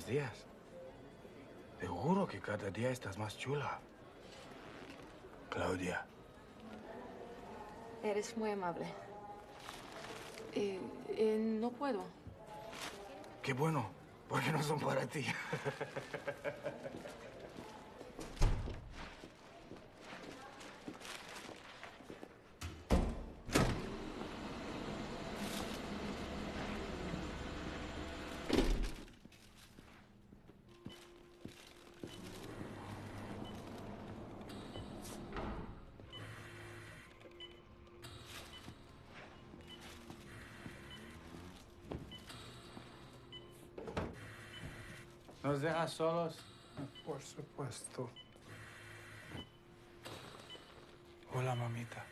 los días. Te juro que cada día estás más chula. Claudia. Eres muy amable. No puedo. Qué bueno, porque no son para ti. ¿Nos dejas solos? Por supuesto. Hola, mamita.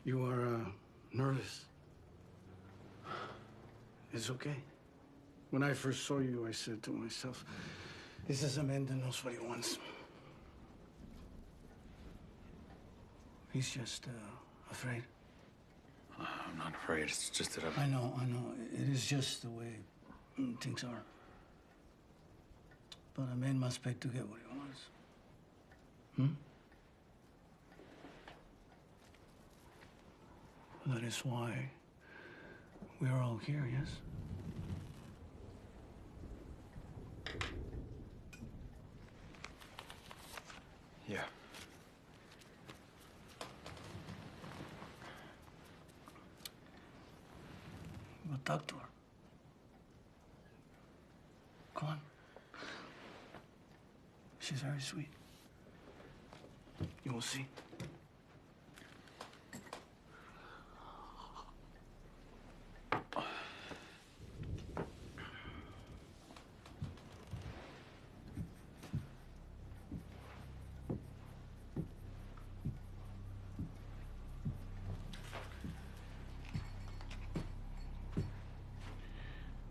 You are nervous. It's okay. When I first saw you, I said to myself, this is a man that knows what he wants. He's just afraid. I'm not afraid. It's just that I know. It is just the way things are. But a man must pay to get what he wants. That is why we are all here, yes? Yeah. Go talk to her. Go on. She's very sweet. You will see.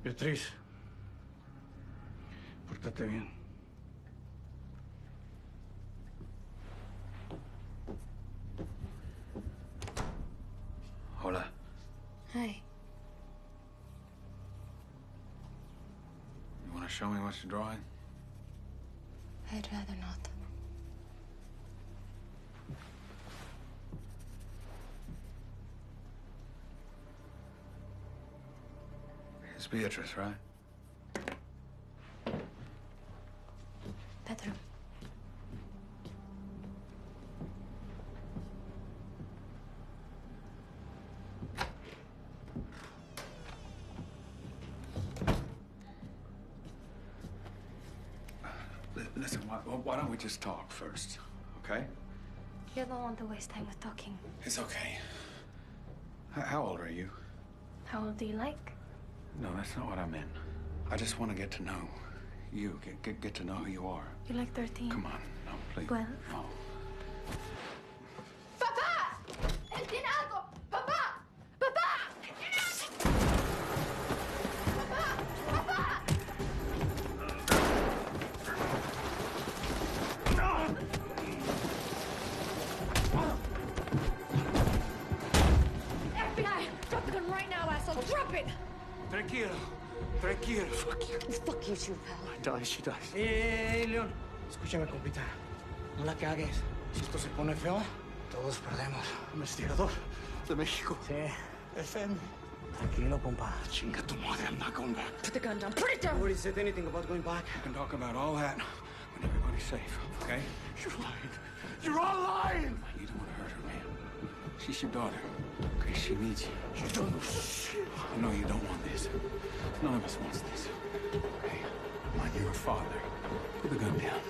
Beatriz, pórtate bien. Hola. Hi. You want to show me what you're drawing? I'd rather not. It's Beatrice, right? Bedroom. Listen, why don't we just talk first, okay? You don't want to waste time with talking. It's okay. How old are you? How old do you like? No, that's not what I meant. I just want to get to know you. Get to know who you are. You like 13? Come on. No, please. 12. No. ¡Papá! ¡Él tiene algo! ¡Papá! ¡Papá! ¡Papá! ¡Papá! FBI! Drop the gun right now, asshole! Drop it! Tranquilo. Tranquilo. Fuck you. Fuck you too, pal. She dies. Leon. Escúchame, compita. No la cagues. Si esto se pone feo, todos perdemos. Investigador de México. Sí. FM. Tranquilo, compa. Chinga tu madre, I'm not going back. Put the gun down. Put it down! Nobody said anything about going back. We can talk about all that when everybody's safe, okay? You're lying. You're all lying! You don't want to hurt her, man. She's your daughter. Okay, she needs you. You don't know shit. I know you don't want this. None of us wants this. Okay? Mind you're a father. Put the gun down.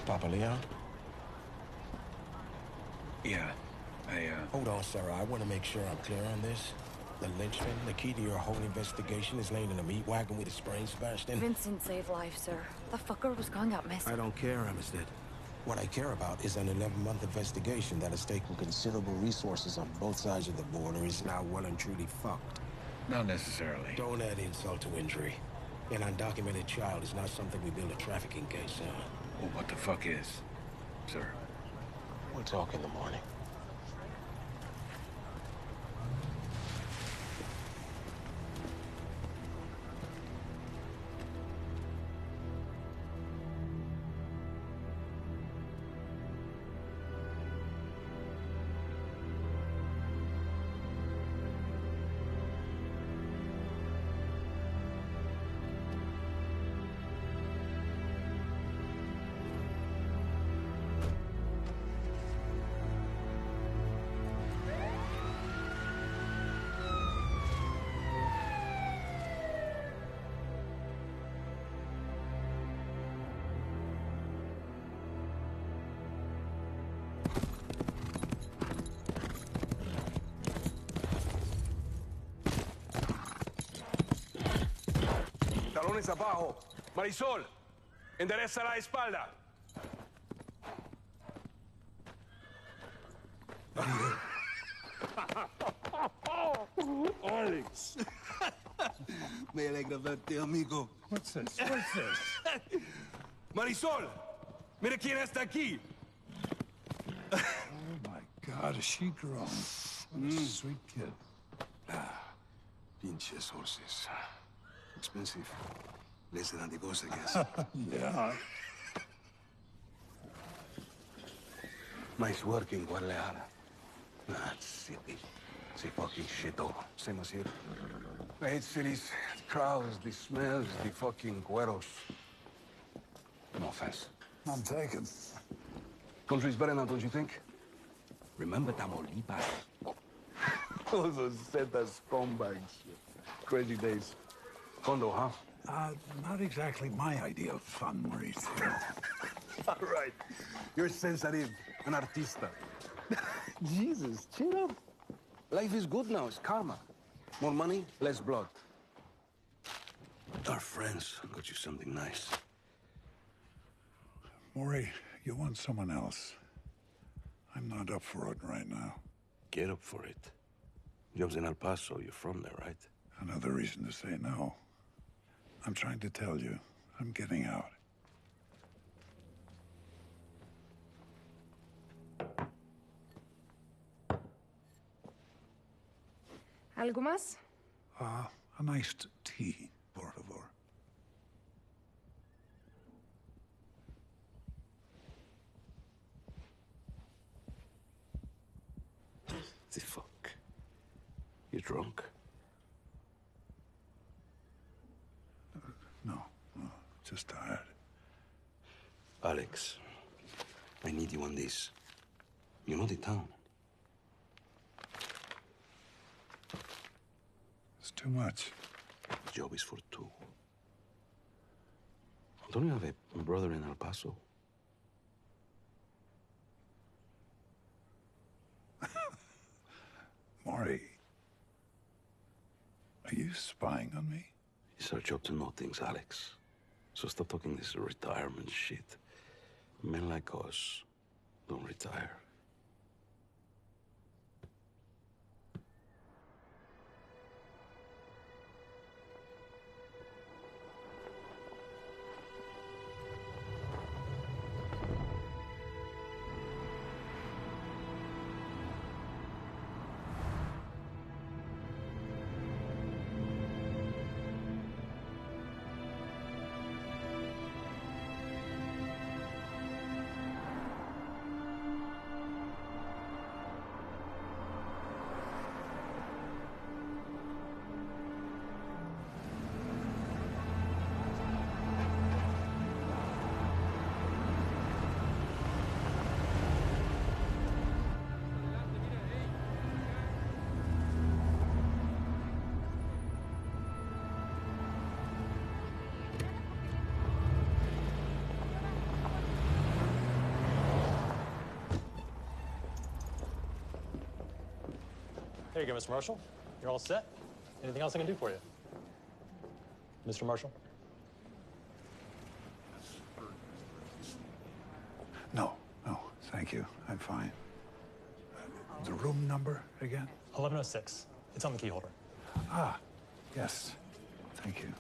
Papa Leon? Yeah, Hold on, sir. I want to make sure I'm clear on this. The lynchman, the key to your whole investigation, is laying in a meat wagon with his brain smashed in. Vincent saved lives, sir. The fucker was going up missing. I don't care, Amistad. What I care about is an 11-month investigation that has taken considerable resources on both sides of the border is now well and truly fucked. not necessarily. Don't add insult to injury. An undocumented child is not something we build a trafficking case on. Well, what the fuck is, sir? We'll talk in the morning. Talones abajo. Marisol, endereza la espalda. Alex. Me alegra verte, amigo. What's this? What's this? Marisol, mira quién está aquí. Oh my God, is she grown? What a sweet kid. Pinches horses. Expensive. Less than a divorce, I guess. Yeah. Nice work in Guadalajara. That city. It's a fucking shithole. Same as here. I hate cities. The crowds, the smells, the fucking güeros. No offense. I'm taken. Country's better now, don't you think? Remember Tamaulipas? Those are Zeta scumbags. Crazy days. Condo, huh? Not exactly my idea of fun, Mauricio. All right. You're sensitive, an artista. Jesus, chill up. Life is good now. It's karma. More money, less blood. Our friends got you something nice. Maury, you want someone else. I'm not up for it right now. Get up for it. Job's in El Paso. You're from there, right? Another reason to say no. I'm trying to tell you, I'm getting out. ¿Algo más? A nice tea, por favor. The fuck? drunk? No, just tired. Alex, I need you on this. You know the town. It's too much. The job is for two. Don't you have a brother in El Paso? Maury, are you spying on me? It's our job to know things, Alex. So stop talking this retirement shit. Men like us don't retire. There you go, Mr. Marshall. You're all set. Anything else I can do for you? Mr. Marshall? No, thank you. I'm fine. The room number again? 1106. It's on the key holder. Ah, yes. Thank you.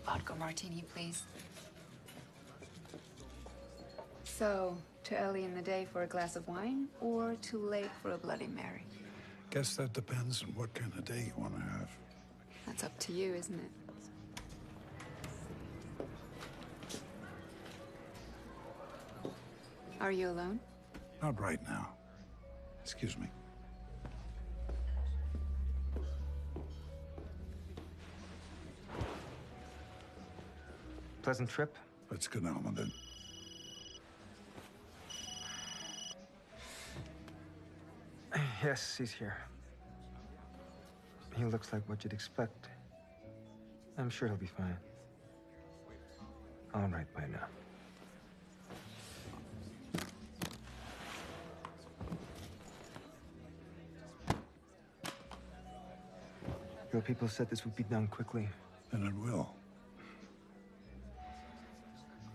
Vodka martini, please. So, too early in the day for a glass of wine, or too late for a Bloody Mary? Guess that depends on what kind of day you want to have. That's up to you, isn't it? Are you alone? Not right now. Excuse me. Pleasant trip? Let's get on with it. Yes, he's here. He looks like what you'd expect. I'm sure he'll be fine. All right by now. Your people said this would be done quickly. And it will.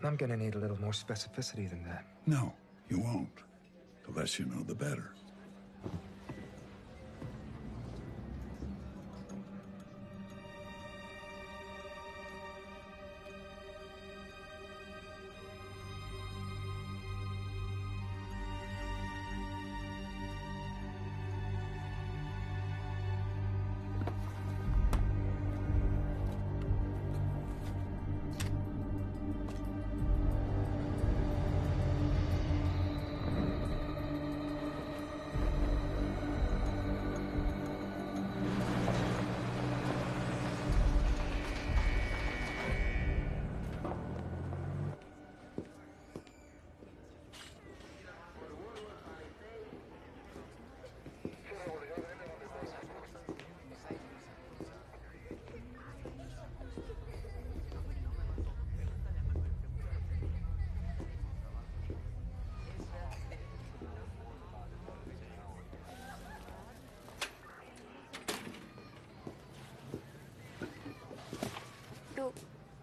I'm gonna need a little more specificity than that. No, you won't. The less you know, the better.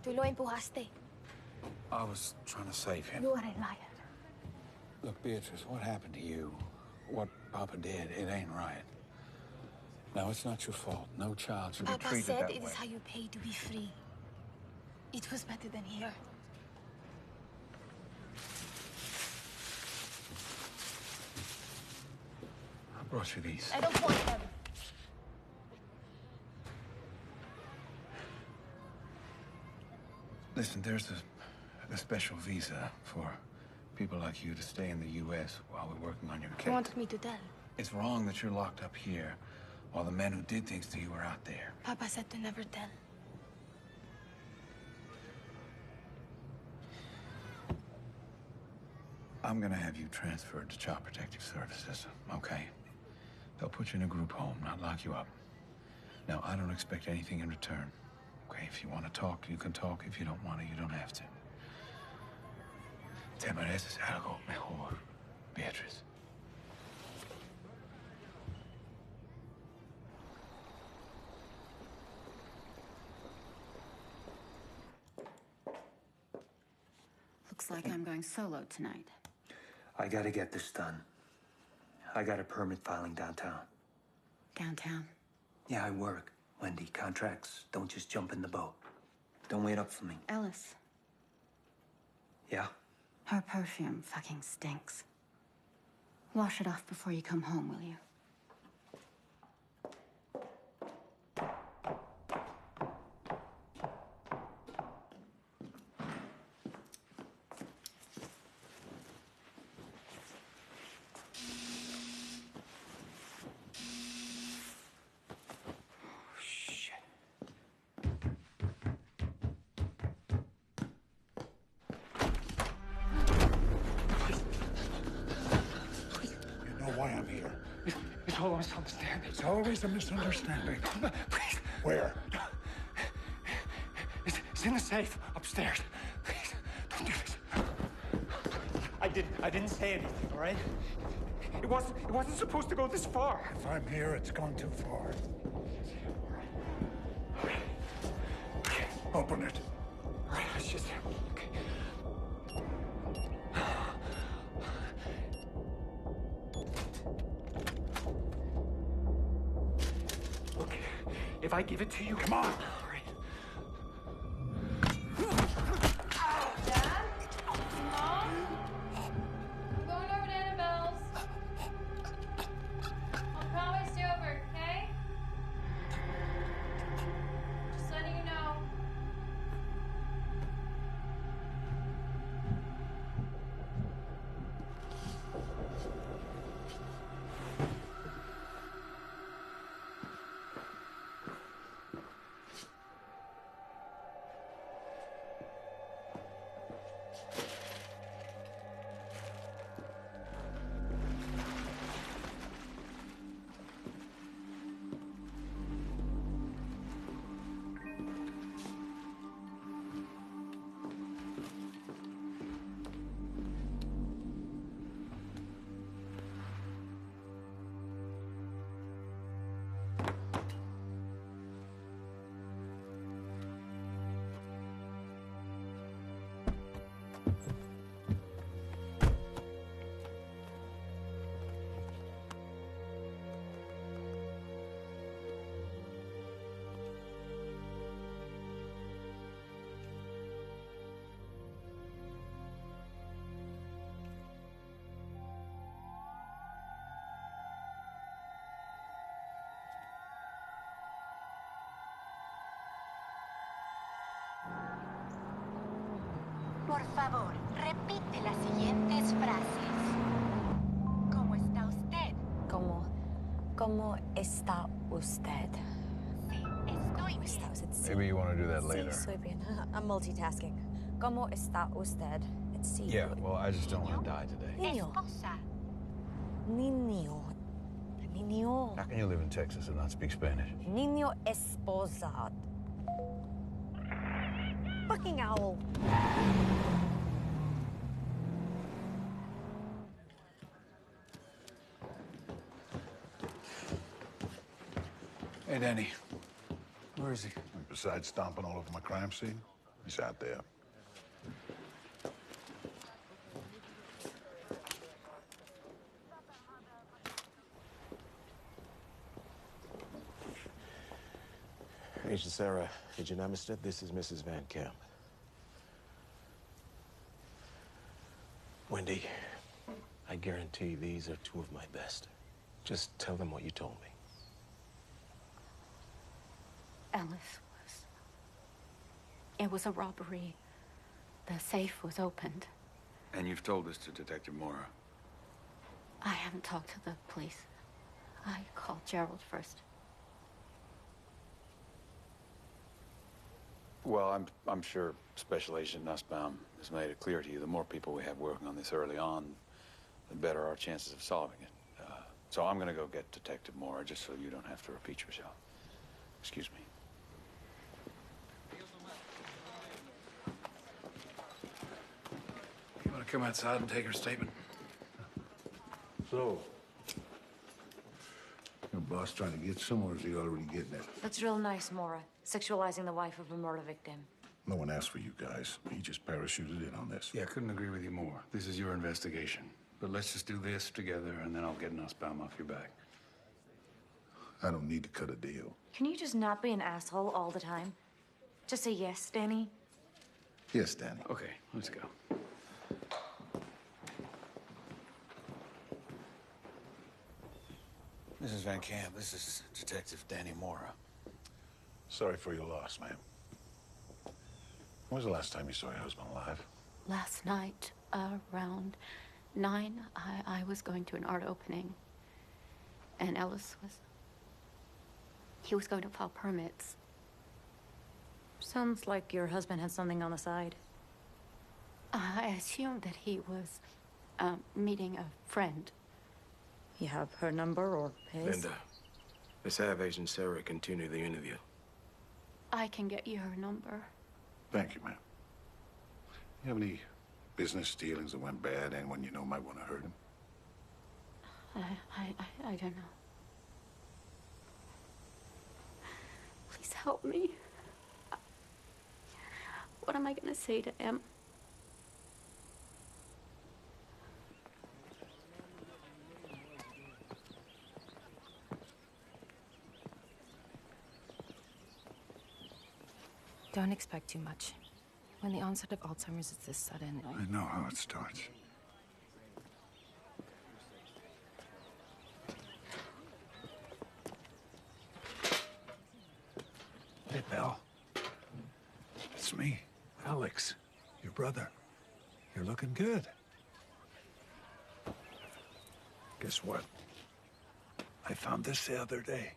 Tú lo empujaste. I was trying to save him. You are a liar. Look, Beatrice, what happened to you, what Papa did, it ain't right. No, it's not your fault. No child should be treated that way. Papa said it is how you pay to be free. It was better than here. I brought you these. I don't want them. Listen, there's a special visa for people like you to stay in the U.S. while we're working on your case. You wanted me to tell? It's wrong that you're locked up here while the men who did things to you are out there. Papa said to never tell. I'm gonna have you transferred to Child Protective Services, okay? They'll put you in a group home, not lock you up. Now, I don't expect anything in return. Okay, if you want to talk, you can talk. If you don't want to, you don't have to. Te mereces algo mejor, Beatrice. Looks like I'm going solo tonight. I gotta get this done. I got a permit filing downtown. Downtown? Yeah, I work. Wendy, contracts. Don't just jump in the boat. Don't wait up for me. Ellis. Yeah? Her perfume fucking stinks. Wash it off before you come home, will you? Why I'm here. It's all a misunderstanding. It's always a misunderstanding. Please. Where? It's in the safe upstairs. Please, don't do this. I didn't say anything, all right? It wasn't supposed to go this far. If I'm here, it's gone too far. Okay. Open it. All right, it's just... Okay. Okay, if I give it to you... Come on! Dad? Mom? I'm going over to Annabelle's. I'll probably stay over, okay? Just letting you know. Por favor, repite las siguientes frases. ¿Cómo está usted? ¿Cómo está usted? Sí, estoy bien. ¿Está usted? Sí. Maybe you want to do that later. Sí, estoy bien. I'm multitasking. ¿Cómo está usted? Sí. Yeah, well, I just don't want to die today. Niño. Esposa. Niño. Niño. How can you live in Texas and not speak Spanish? Niño esposa. Fucking owl. Hey, Danny. Where is he? Besides stomping all over my crime scene, he's out there. Agent Sarah, Agent Amistad, this is Mrs. Van Camp. Wendy, I guarantee these are two of my best. Just tell them what you told me. Alice it was a robbery. The safe was opened. And you've told this to Detective Mora? I haven't talked to the police. I called Gerald first. Well, I'm sure Special Agent Nussbaum has made it clear to you, the more people we have working on this early on, the better our chances of solving it. So I'm gonna go get Detective Mora, just so you don't have to repeat yourself. Excuse me. You wanna come outside and take her statement? So, your boss trying to get somewhere, or is he already getting it? That's real nice, Mora. Sexualizing the wife of a murder victim. No one asked for you guys. He just parachuted in on this. Yeah, I couldn't agree with you more. This is your investigation. But let's just do this together, and then I'll get Nussbaum off your back. I don't need to cut a deal. Can you just not be an asshole all the time? Just say yes, Danny. Yes, Danny. Okay, let's go. Mrs. Van Camp, this is Detective Danny Mora. Sorry for your loss, ma'am. When was the last time you saw your husband alive? Last night, around 9, I was going to an art opening. And Ellis he was going to file permits. Sounds like your husband had something on the side. I assumed that he was meeting a friend. You have her number or his? Linda, let's have Agent Sarah continue the interview. I can get you her number. Thank you, ma'am. You have any business dealings that went bad? Anyone you know might want to hurt him? I don't know. Please help me. What am I gonna say to Em? Don't expect too much. When the onset of Alzheimer's is this sudden, I know how it starts. Hey, pal. It's me, Alex, your brother. You're looking good. Guess what? I found this the other day.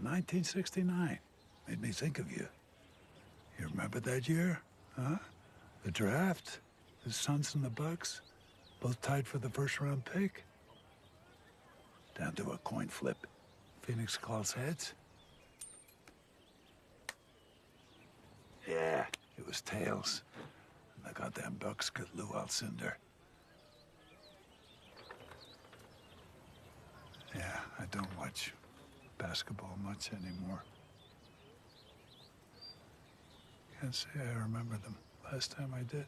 1969. Made me think of you. You remember that year? Huh? The draft? The Suns and the Bucks? Both tied for the first round pick? Down to a coin flip. Phoenix calls heads. Yeah, it was tails. And the goddamn Bucks got Lou Alcindor. Yeah, I don't watch basketball much anymore. Can't say I remember them last time I did.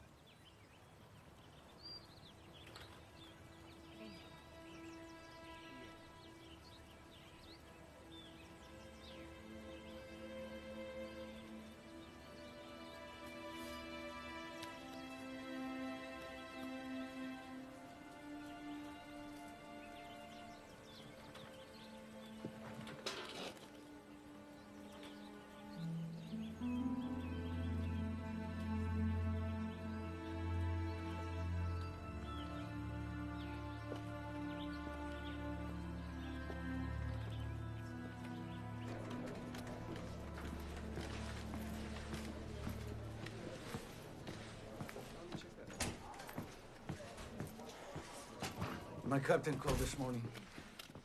My captain called this morning.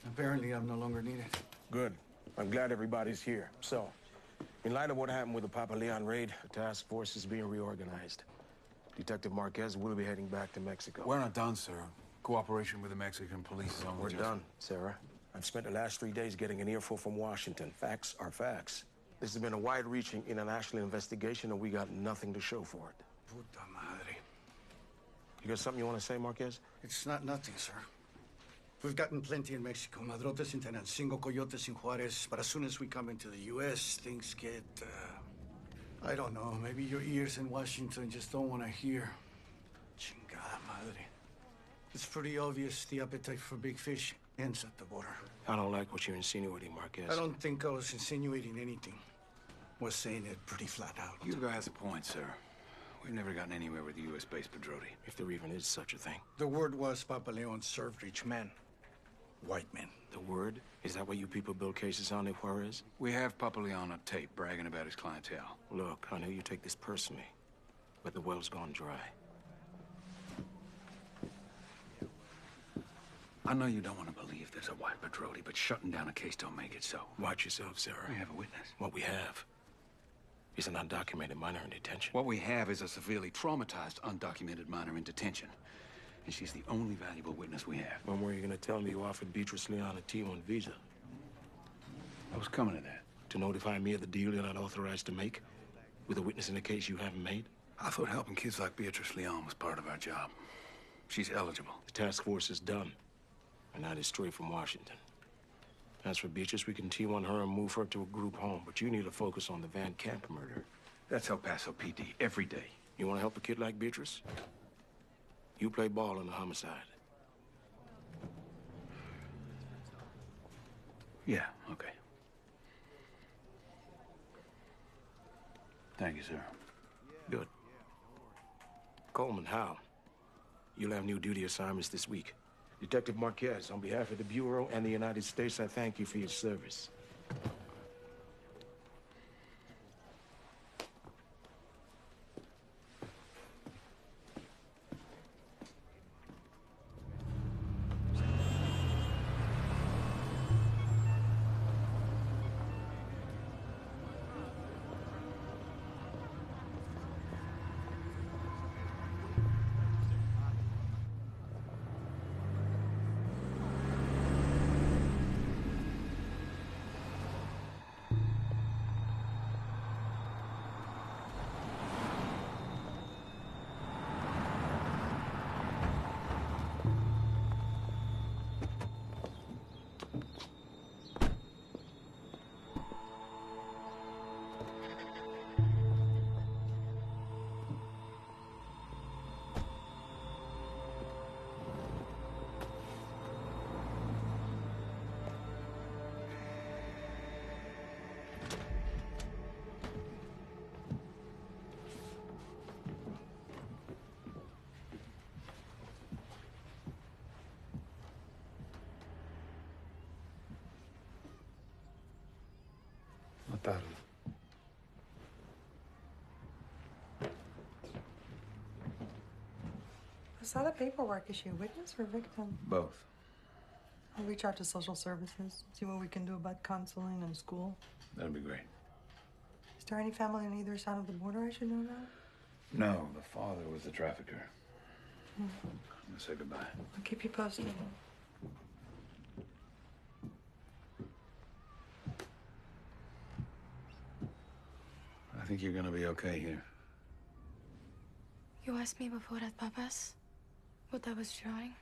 Apparently, I'm no longer needed. Good. I'm glad everybody's here. So, in light of what happened with the Papa Leon raid, the task force is being reorganized. Detective Marquez will be heading back to Mexico. We're not done, sir. Cooperation with the Mexican police is only We're done, Sarah. I've spent the last 3 days getting an earful from Washington. Facts are facts. This has been a wide-reaching international investigation, and we got nothing to show for it. Puta madre. You got something you want to say, Marquez? It's not nothing, sir. We've gotten plenty in Mexico. Madrotes in Tenancingo, coyotes in Juarez. But as soon as we come into the U.S., things get, I don't know. Maybe your ears in Washington just don't want to hear. Chingada madre. It's pretty obvious the appetite for big fish ends at the border. I don't like what you're insinuating, Marquez. I don't think I was insinuating anything. Was saying it pretty flat out. You guy has a point, sir. We've never gotten anywhere with the U.S.-based Padroti. If there even is such a thing. The word was Papa Leon served rich men. White men. The word? Is that what you people build cases on in Juarez? We have Papa Leon on tape bragging about his clientele. Look, I know you take this personally, but the well's gone dry. I know you don't want to believe there's a white Padroti, but shutting down a case don't make it so. Watch yourself, sir. We have a witness. What we have is an undocumented minor in detention. What we have is a severely traumatized, undocumented minor in detention. And she's the only valuable witness we have. When were you going to tell me you offered Beatrice Leon a T1 visa? I was coming to that. To notify me of the deal you're not authorized to make? With a witness in a case you haven't made? I thought helping kids like Beatrice Leon was part of our job. She's eligible. The task force is done. And that is straight from Washington. As for Beatrice, we can T1 her and move her to a group home. But you need to focus on the Van Camp murder. That's El Paso PD every day. You want to help a kid like Beatrice? You play ball in the homicide. Yeah, okay. Thank you, sir. Good. Coleman, Hal, you'll have new duty assignments this week. Detective Marquez, on behalf of the Bureau and the United States, I thank you for your service. Tarde. I saw the paperwork. Is she a witness or a victim? Both. I'll reach out to social services, see what we can do about counseling and school. That'd be great. Is there any family on either side of the border I should know about? No, the father was the trafficker. I'm gonna say goodbye. I'll keep you posted. I think you're gonna be okay here. You asked me before at Papa's what I was drawing.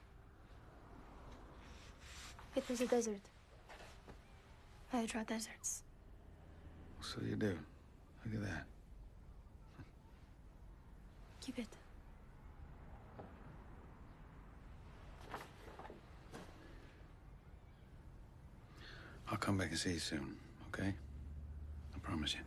It was a desert. I draw deserts. So you do. Look at that. Keep it. I'll come back and see you soon, okay? I promise you.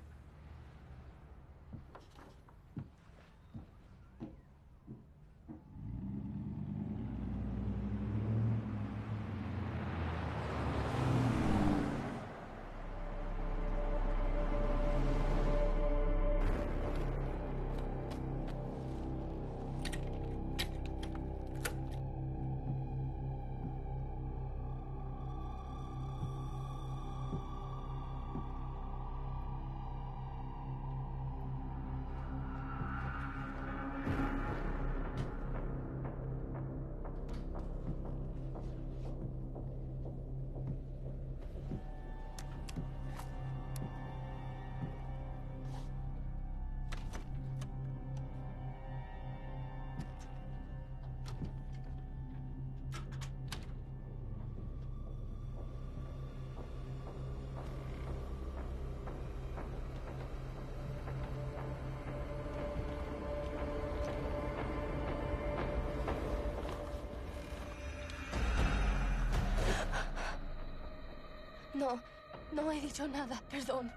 No he dicho nada. Perdón.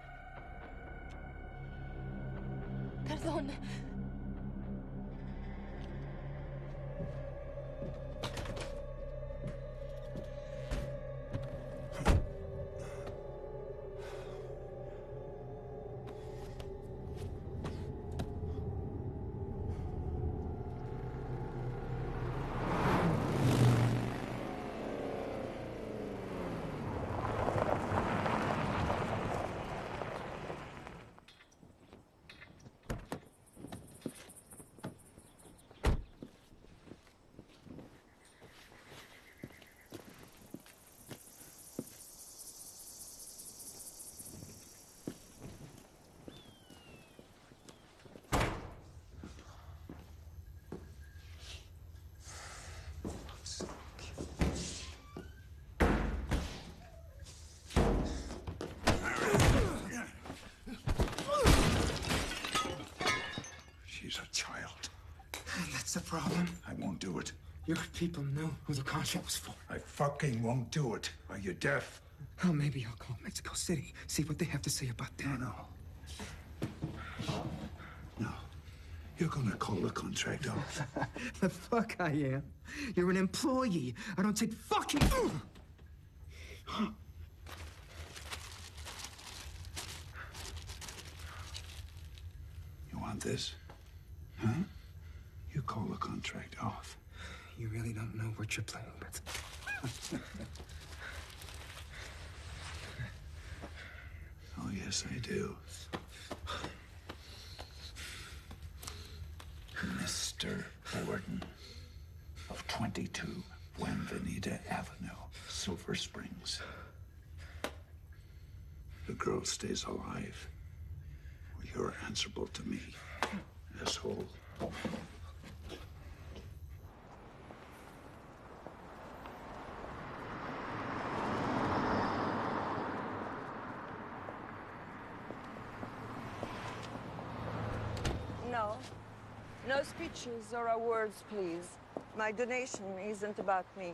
Perdón. She's a child. That's the problem. I won't do it. Your people know who the contract was for. I fucking won't do it. Are you deaf? Oh, maybe I'll call Mexico City, see what they have to say about that. No. No. You're gonna call the contract off. The fuck I am. You're an employee. I don't take fucking... You want this? Huh? You call the contract off. You really don't know what you're playing with. Oh, yes, I do. Mr. Borden of 22 Buenvenida Avenue, Silver Springs. The girl stays alive. You're answerable to me, asshole. No. No speeches or awards, please. My donation isn't about me.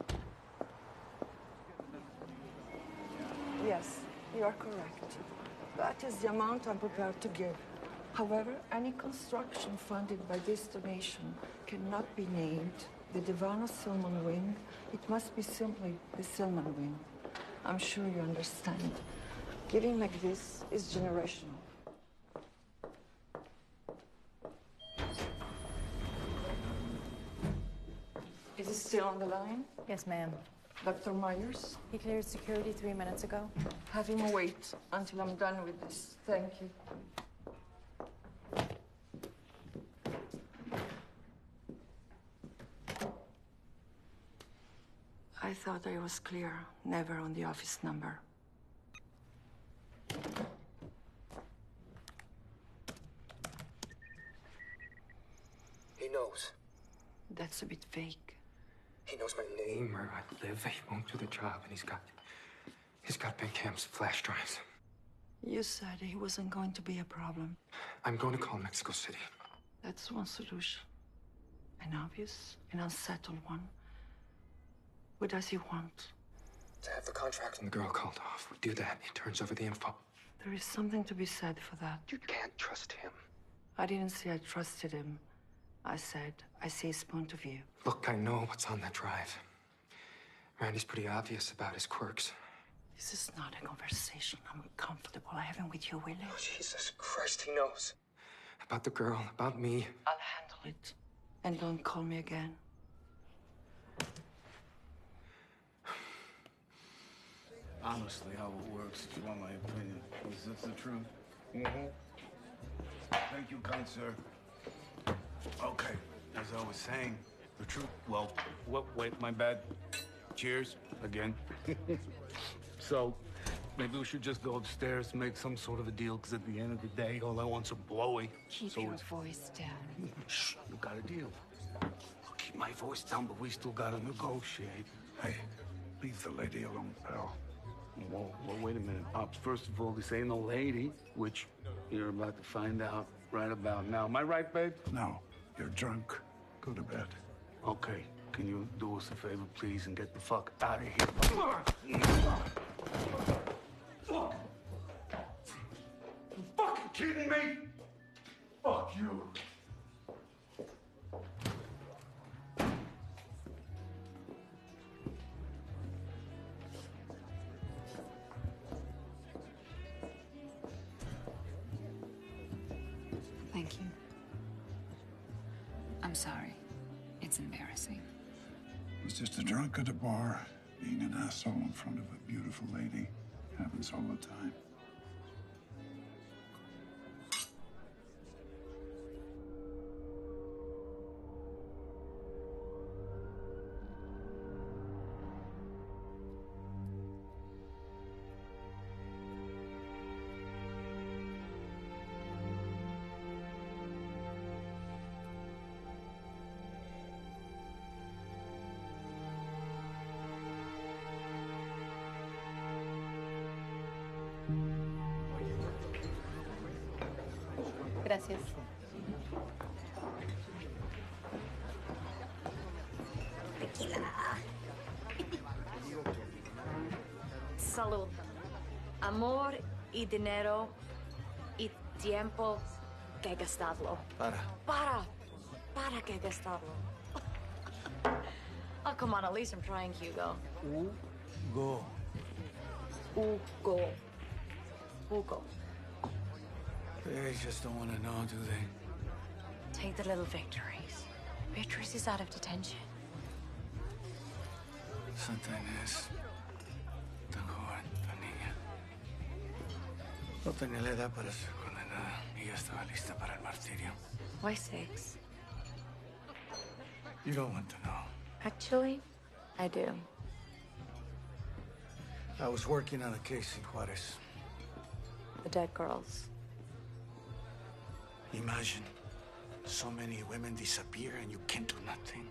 Yes, you are correct. That is the amount I'm prepared to give. However, any construction funded by this donation cannot be named the Divana Silman Wing. It must be simply the Silman Wing. I'm sure you understand. Giving like this is generational. Is he still on the line? Yes, ma'am. Dr. Myers? He cleared security 3 minutes ago. Have him wait until I'm done with this. Thank you. I thought I was clear. Never on the office number. He knows. That's a bit vague. He knows my name, where I live. He won't do the job, and he's got Ben Camp's flash drives. You said he wasn't going to be a problem. I'm going to call Mexico City. That's one solution. An obvious and unsettled one. What does he want? To have the contract and the girl called off. We do that, he turns over the info. There is something to be said for that. You can't trust him. I didn't say I trusted him. I said I see his point of view. Look, I know what's on that drive. Randy's pretty obvious about his quirks. This is not a conversation I'm comfortable having with you, Willie. Oh, Jesus Christ, he knows. About the girl, about me. I'll handle it. And don't call me again. Honestly, how it works, if you want my opinion, is this the truth? Thank you, kind sir. Okay, as I was saying, the truth, well, wait, my bad. Cheers, again. So, maybe we should just go upstairs, make some sort of a deal, because at the end of the day, all I want's a blowy. Keep your voice down. Shh, you got a deal. I'll keep my voice down, but we still gotta negotiate. Hey, leave the lady alone, pal. Well, wait a minute, Pops. First of all, this ain't no lady, which you're about to find out right about now. Am I right, babe? No, you're drunk. Go to bed. Okay. Can you do us a favor, please, and get the fuck out of here? kidding me? Fuck you. Thank you. I'm sorry. It's embarrassing. Was just a drunk at a bar, being an asshole in front of a beautiful lady. Happens all the time. Gracias. Salud. Amor y dinero y tiempo que gastarlo. Para que gastarlo. Oh, come on, at least I'm trying, Hugo. Hugo. Hugo. They just don't want to know, do they? Take the little victories. Beatrice is out of detention. Santa Inés. Tan joven, tan niña. No tenía la edad para ser condenada y ya estaba lista para el martirio. Why 6? You don't want to know. Actually, I do. I was working on a case in Juarez. The dead girls. Imagine, so many women disappear and you can't do nothing.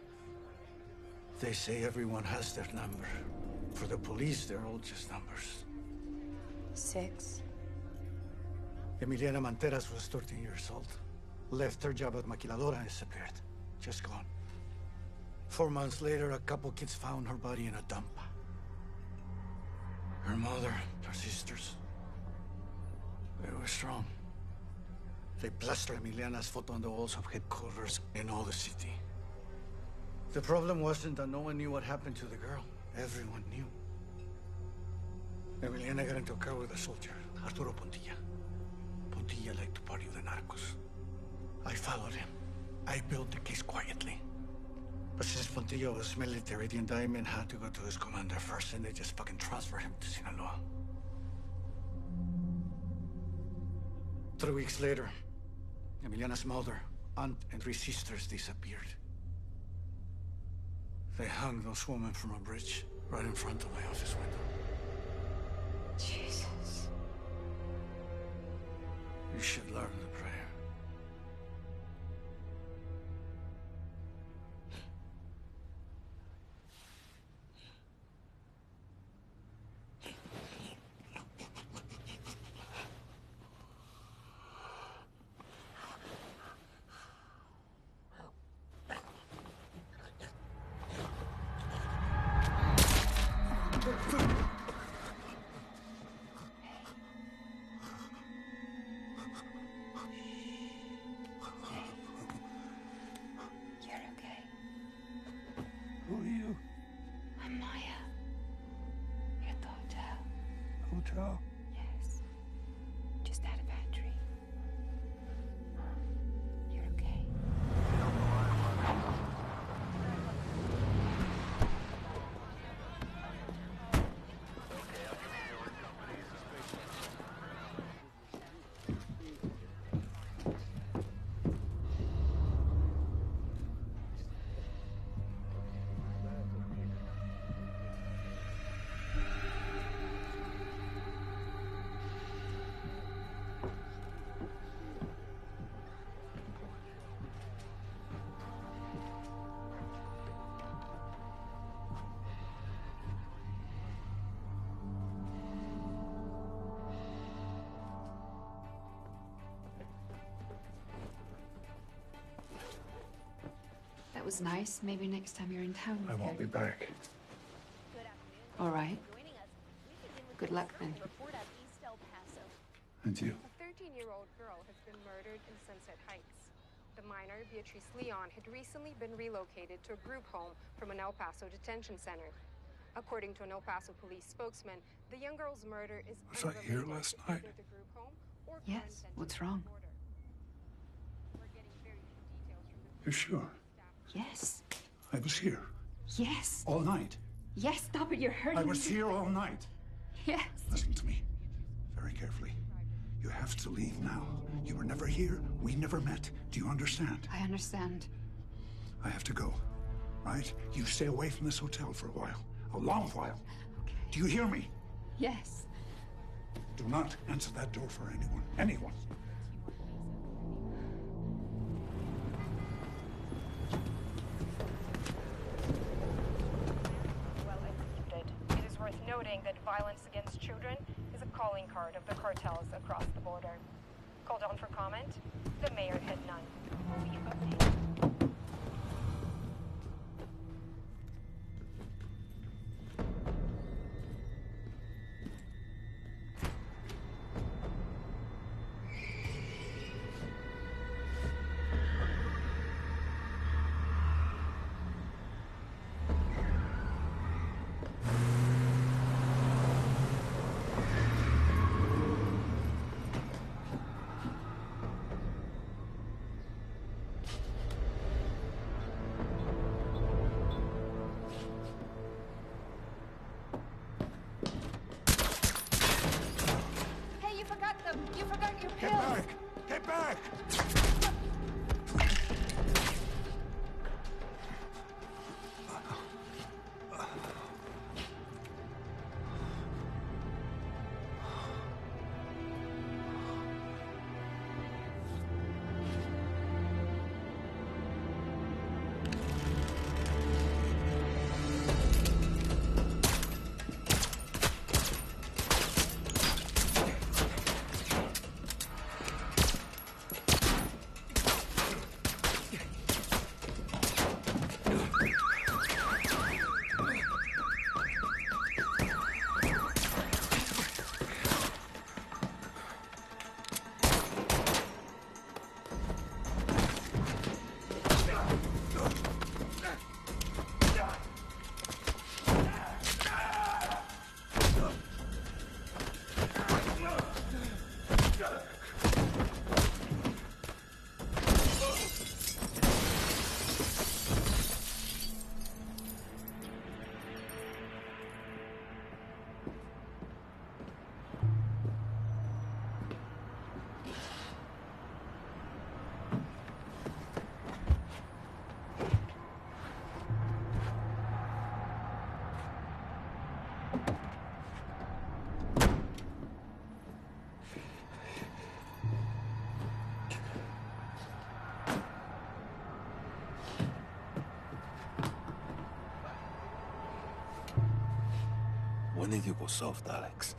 They say everyone has their number. For the police, they're all just numbers. 6. Emiliana Manteras was 13 years old. Left her job at Maquiladora and disappeared. Just gone. 4 months later, a couple kids found her body in a dump. Her mother, her sisters, they were strong. They plastered Emiliana's photo on the walls of headquarters in all the city. The problem wasn't that no one knew what happened to the girl. Everyone knew. Emiliana got into a car with a soldier, Arturo Pontilla. Pontilla liked to party with the narcos. I followed him. I built the case quietly. But since Pontilla was military, the indictment had to go to his commander first, and they just fucking transferred him to Sinaloa. 3 weeks later, Emiliana's mother, aunt, and 3 sisters disappeared. They hung those women from a bridge right in front of my office window. Jesus. You should learn the prayer. Hotel? Yes. Just had a pantry. You're okay. That was nice. Maybe next time you're in town. I won't be back. All right. Good luck then. And you? A 13-year-old girl murdered in Sunset Heights. The minor, Beatrice Leon, had recently been relocated to a group home from an El Paso detention center. According to an El Paso police spokesman, the young girl's murder is Was I here last night? either the group home or Yes. What's wrong? You're sure? Yes. I was here Yes. all night. Yes, stop it. You're hurting I was here all night. Yes. Listen to me very carefully. You have to leave now. You were never here. We never met. Do you understand? I understand. I have to go, right? You stay away from this hotel for a while. A long while. Okay. Do you hear me? Yes. Do not answer that door for anyone. Anyone. Well executed. It is worth noting that violence against children is a calling card of the cartels across the border. Called on for comment, the mayor had none. Brief update. Hey, you forgot them. You forgot your Get pills. back! Get back! When did you go soft, Alex?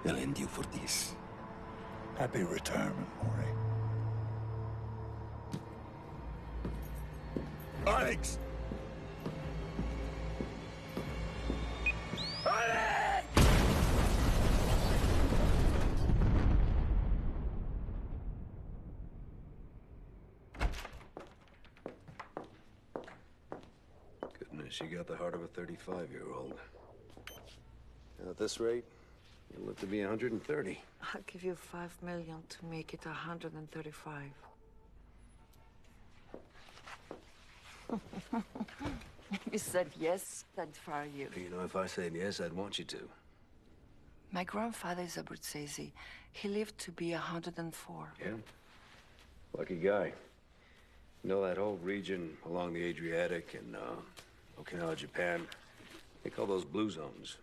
They'll end you for this. Happy retirement, Maury. Alex! Goodness, you got the heart of a 35-year-old. And at this rate, you'll live to be 130. I'll give you $5 million to make it 135. You said yes, I'd fire you. You know, if I said yes, I'd want you to. My grandfather is Abruzzese. He lived to be 104. Yeah? Lucky guy. You know that whole region along the Adriatic and Okinawa, Japan? They call those blue zones.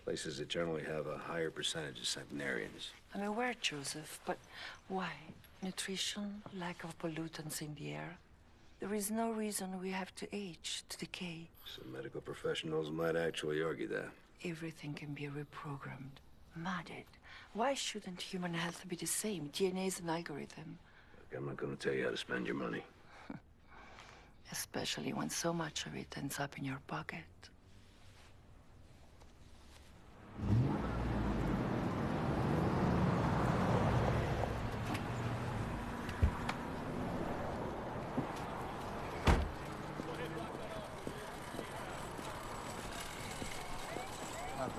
Places that generally have a higher percentage of centenarians. I'm aware, Joseph, but why? Nutrition, lack of pollutants in the air. There is no reason we have to age, to decay. Some medical professionals might actually argue that. Everything can be reprogrammed, modded. Why shouldn't human health be the same? DNA is an algorithm. Look, I'm not going to tell you how to spend your money. Especially when so much of it ends up in your pocket.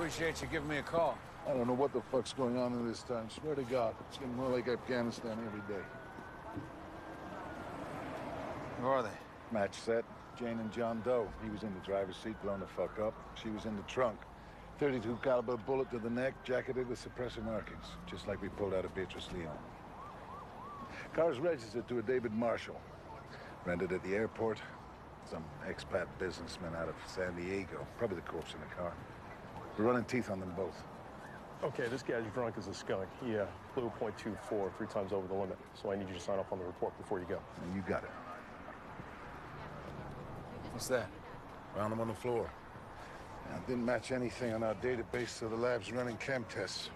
appreciate you giving me a call. I don't know what the fuck's going on in this town. Swear to God, it's getting more like Afghanistan every day. Who are they? Match set. Jane and John Doe. He was in the driver's seat, blown the fuck up. She was in the trunk. 32 caliber bullet to the neck, jacketed with suppressor markings, just like we pulled out of Beatrice Leon. Car's registered to a David Marshall. Rented at the airport. Some expat businessman out of San Diego. Probably the corpse in the car. We're running teeth on them both. Okay, this guy's drunk as a skunk. He blew .24 3 times over the limit. So I need you to sign off on the report before you go. And you got it. What's that? Found him on the floor. Didn't match anything on our database, so the lab's running chem tests.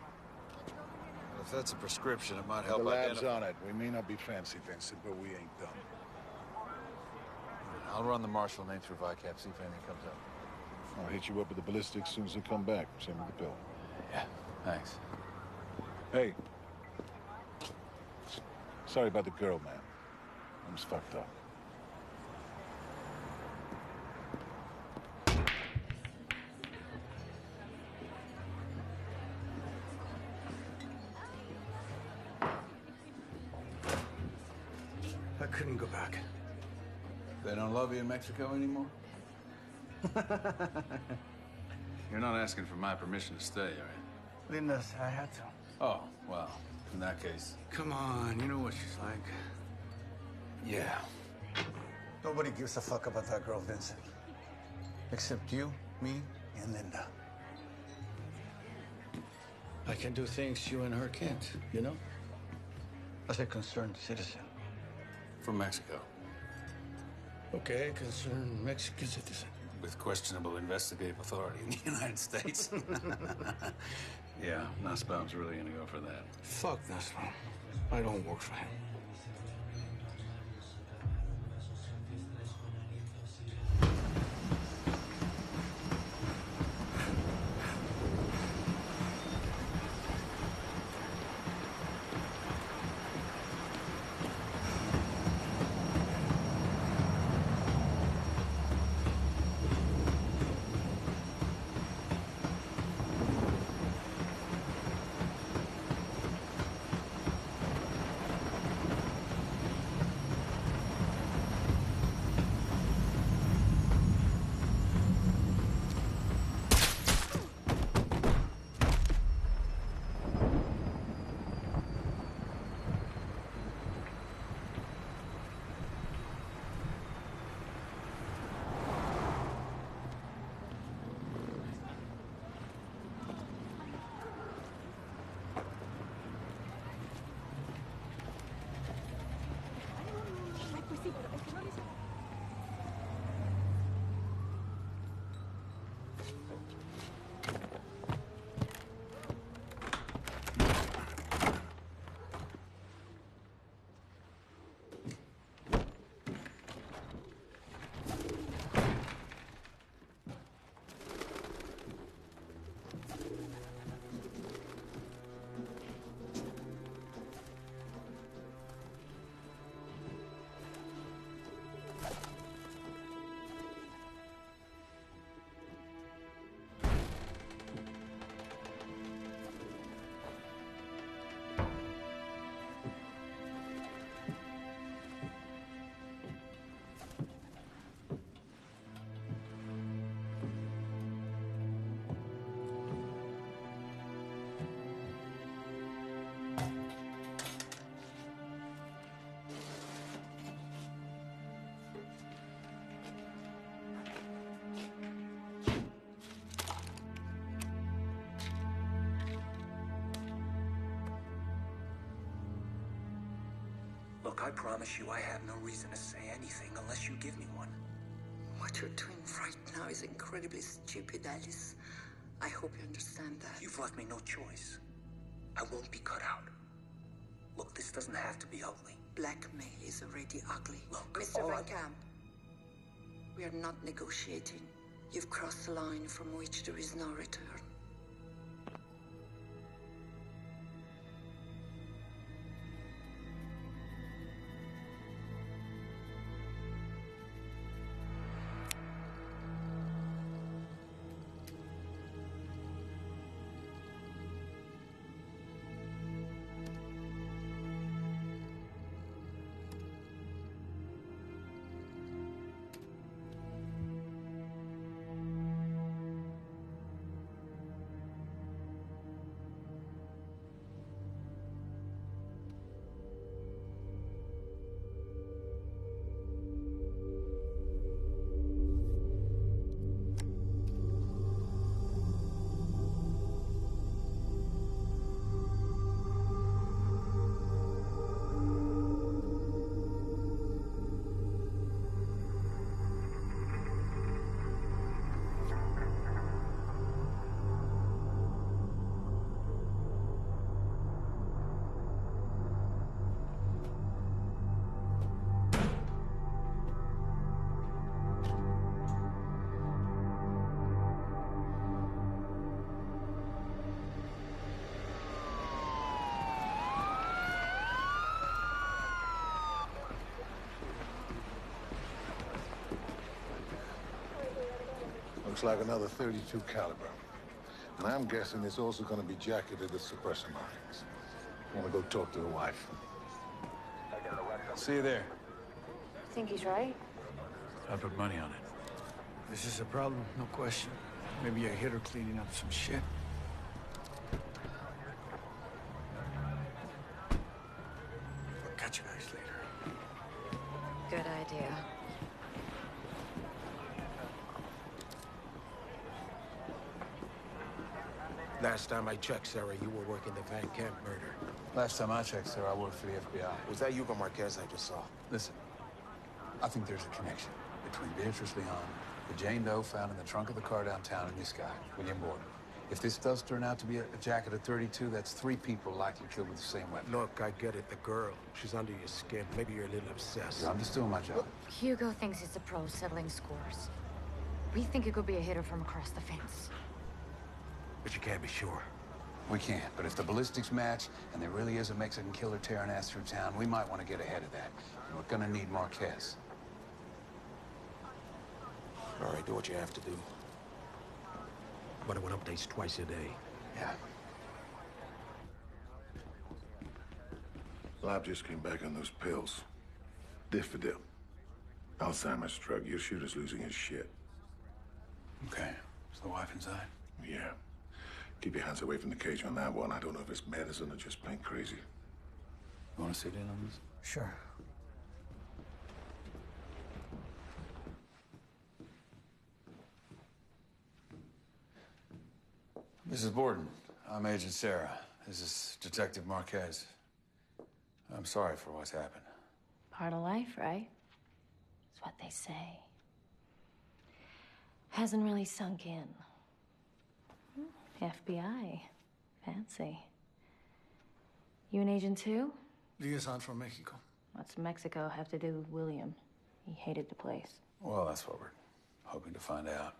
Well, if that's a prescription, it might help The lab's identify... on it. We may not be fancy, Vincent, but we ain't done. I'll run the marshal name through VICAP, see if anything comes up. I'll hit you up with the ballistics as soon as they come back. Same with the pill. Yeah, thanks. Hey. Sorry about the girl, man. I was fucked up. I couldn't go back. They don't love you in Mexico anymore? You're not asking for my permission to stay, are you? Linda's, I had to. Oh, well, in that case... Come on, you know what she's like. Yeah. Nobody gives a fuck about that girl, Vincent. Except you, me, and Linda. I can do things you and her can't, you know? As a concerned citizen. From Mexico. Okay, concerned Mexican citizen. With questionable investigative authority in the United States. Yeah, Nussbaum's really gonna go for that. Fuck Nussbaum. I don't work for him. Look, I promise you I have no reason to say anything unless you give me one. What you're doing right now is incredibly stupid, Alice. I hope you understand that. You've left me no choice. I won't be cut out. Look, this doesn't have to be ugly. Blackmail is already ugly. Look, Mr. all Van I- Camp, we are not negotiating. You've crossed a line from which there is no return. Looks like another 32 caliber. And I'm guessing it's also gonna be jacketed with suppressor markings. I wanna go talk to the wife. See you there. Think he's right? I put money on it. This is a problem, no question. Maybe a hitter cleaning up some shit. I'll catch you guys later. Good idea. Last time I checked, Sarah, you were working the Van Camp murder. Last time I checked, sir, I worked for the FBI. Was that Hugo Marquez I just saw? Listen, I think there's a connection between Beatrice Leon, the Jane Doe found in the trunk of the car downtown, and this guy, William Borden. If this does turn out to be a jacket of 32, that's 3 people likely killed with the same weapon. Look, I get it. The girl, she's under your skin. Maybe you're a little obsessed. I'm just doing my job. Hugo thinks he's a pro settling scores. We think it could be a hitter from across the fence. But you can't be sure. We can't, but if the ballistics match, and there really is a Mexican killer tearing ass through town, we might want to get ahead of that. And we're gonna need Marquez. All right, do what you have to do. But I want updates twice a day. Yeah. Lab just came back on those pills. Diffidil. Alzheimer's drug. Your shooter's losing his shit. Okay. Is the wife inside? Yeah. Keep your hands away from the cage on that one. I don't know if it's medicine or just plain crazy. You want to sit in on this? Sure. Mrs. Borden, I'm Agent Sarah. This is Detective Marquez. I'm sorry for what's happened. Part of life, right? That's what they say. Hasn't really sunk in. FBI. Fancy. You an agent too? Liaison from Mexico. What's Mexico have to do with William? He hated the place. Well, that's what we're hoping to find out.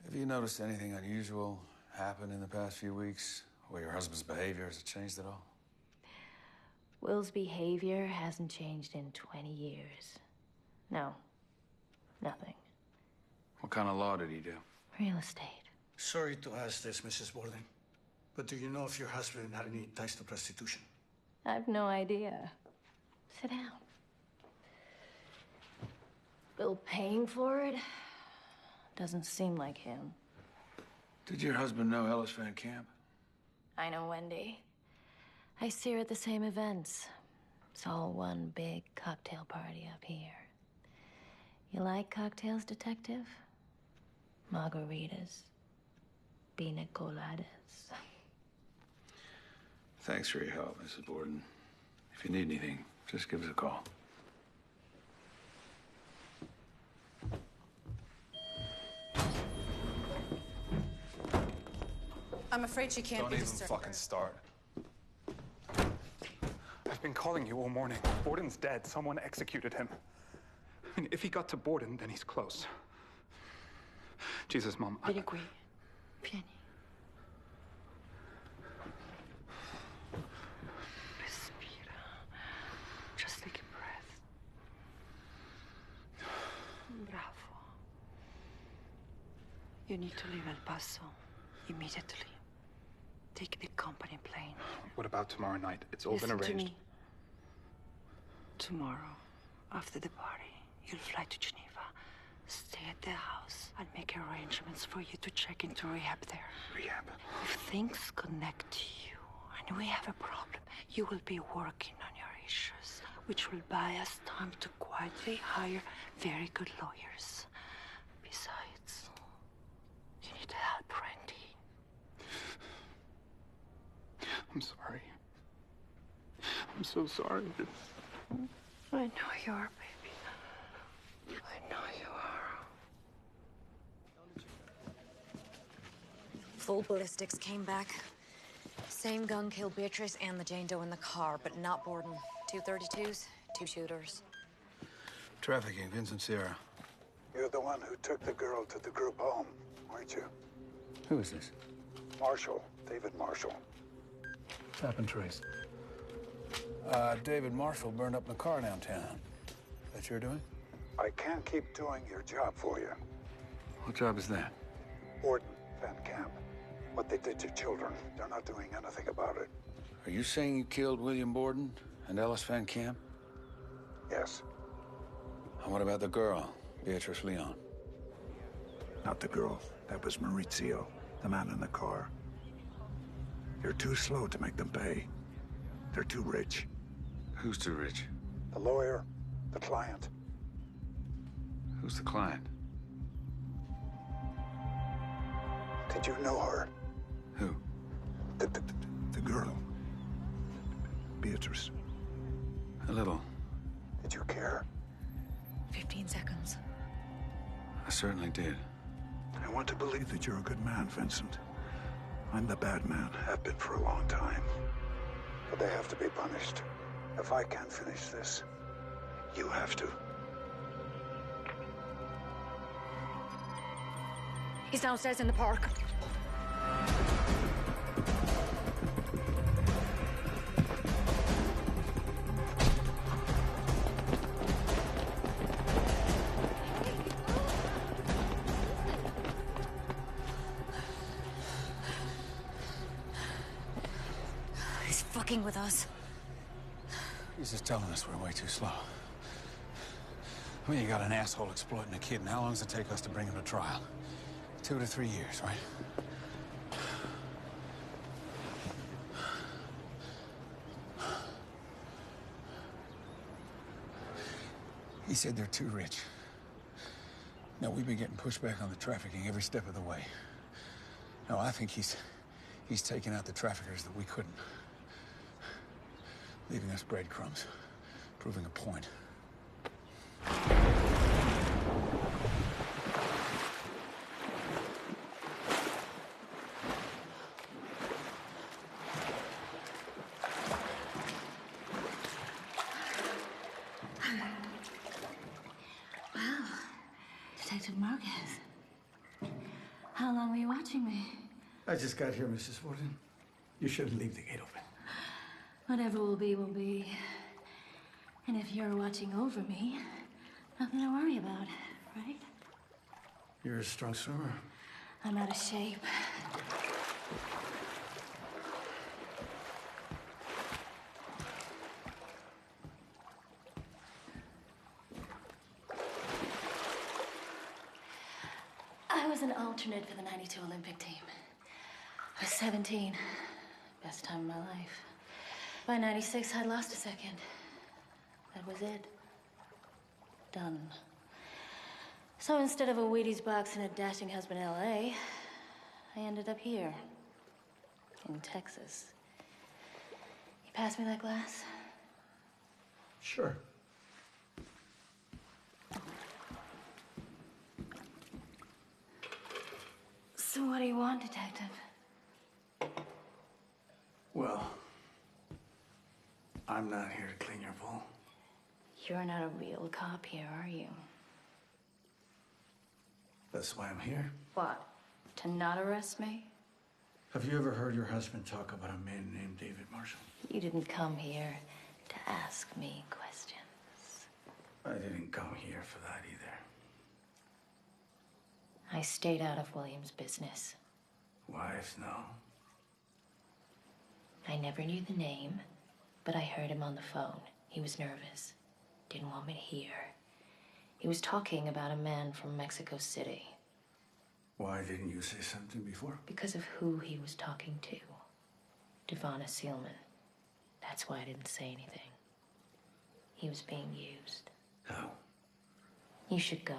Have you noticed anything unusual happen in the past few weeks? Or your husband's behavior, has it changed at all? Will's behavior hasn't changed in 20 years. No. Nothing. What kind of law did he do? Real estate. Sorry to ask this, Mrs. Borden, but do you know if your husband had any ties to prostitution? I've no idea. Sit down. Bill paying for it? Doesn't seem like him. Did your husband know Ellis Van Camp? I know Wendy. I see her at the same events. It's all one big cocktail party up here. You like cocktails, Detective? Margaritas. Pina coladas. Thanks for your help, Mrs. Borden. If you need anything, just give us a call. I'm afraid she can't Don't be even disturbed. fucking start. I've been calling you all morning. Borden's dead. Someone executed him. I mean, if he got to Borden, then he's close. Jesus, Mom. Vieni qui. Vieni. Respira. Just take a breath. Bravo. You need to leave El Paso immediately. Take the company plane. What about tomorrow night? It's all been Listen arranged. to me. Tomorrow, after the party, you'll fly to Geneva. Stay at the house. I'll make arrangements for you to check into rehab there. Rehab? If things connect to you and we have a problem, you will be working on your issues, which will buy us time to quietly hire very good lawyers. Besides, you need help, Randy. I'm sorry. I'm so sorry. I know you are, baby. I know you are. Full ballistics came back. Same gun killed Beatrice and the Jane Doe in the car, but not Borden. 2 32s, 2 shooters. Trafficking, Vincent Sierra. You're the one who took the girl to the group home, weren't you? Who is this? Marshall, David Marshall. Tap and trace. David Marshall burned up in a car downtown. That you're doing? I can't keep doing your job for you. What job is that? Borden, Van Camp. What they did to children, they're not doing anything about it. Are you saying you killed William Borden and Ellis Van Camp? Yes. And what about the girl, Beatrice Leon? Not the girl. That was Maurizio, the man in the car. You're too slow to make them pay. They're too rich. Who's too rich? The lawyer, the client. Who's the client? Did you know her? Who? The girl. Beatrice. A little. Did you care? 15 seconds. I certainly did. I want to believe that you're a good man, Vincent. I'm the bad man. Have been for a long time. But they have to be punished. If I can't finish this, you have to. He's downstairs in the park. He's fucking with us. He's just telling us we're way too slow. I mean, you got an asshole exploiting a kid, and how long does it take us to bring him to trial? 2 to 3 years, right? He said they're too rich. Now, we've been getting pushed back on the trafficking every step of the way. No, I think he's taken out the traffickers that we couldn't. Leaving us breadcrumbs, proving a point. Wow, Detective Marquez. How long were you watching me? I just got here, Mrs. Borden. You shouldn't leave the gate open. Whatever will be, will be. And if you're watching over me, nothing to worry about, right? You're a strong swimmer. I'm out of shape. I was an alternate for the '92 Olympic team. I was 17. Best time of my life. By '96, I'd lost a second. That was it. Done. So instead of a Wheaties box and a dashing husband in LA, I ended up here. In Texas. You pass me that glass? Sure. So what do you want, Detective? Well, I'm not here to clean your bowl. You're not a real cop here, are you? That's why I'm here. What? To not arrest me? Have you ever heard your husband talk about a man named David Marshall? You didn't come here to ask me questions. I didn't come here for that either. I stayed out of William's business. Wives, no. I never knew the name, but I heard him on the phone. He was nervous. Didn't want me to hear. He was talking about a man from Mexico City. Why didn't you say something before? Because of who he was talking to. Devana Seelman. That's why I didn't say anything. He was being used. How? You should go.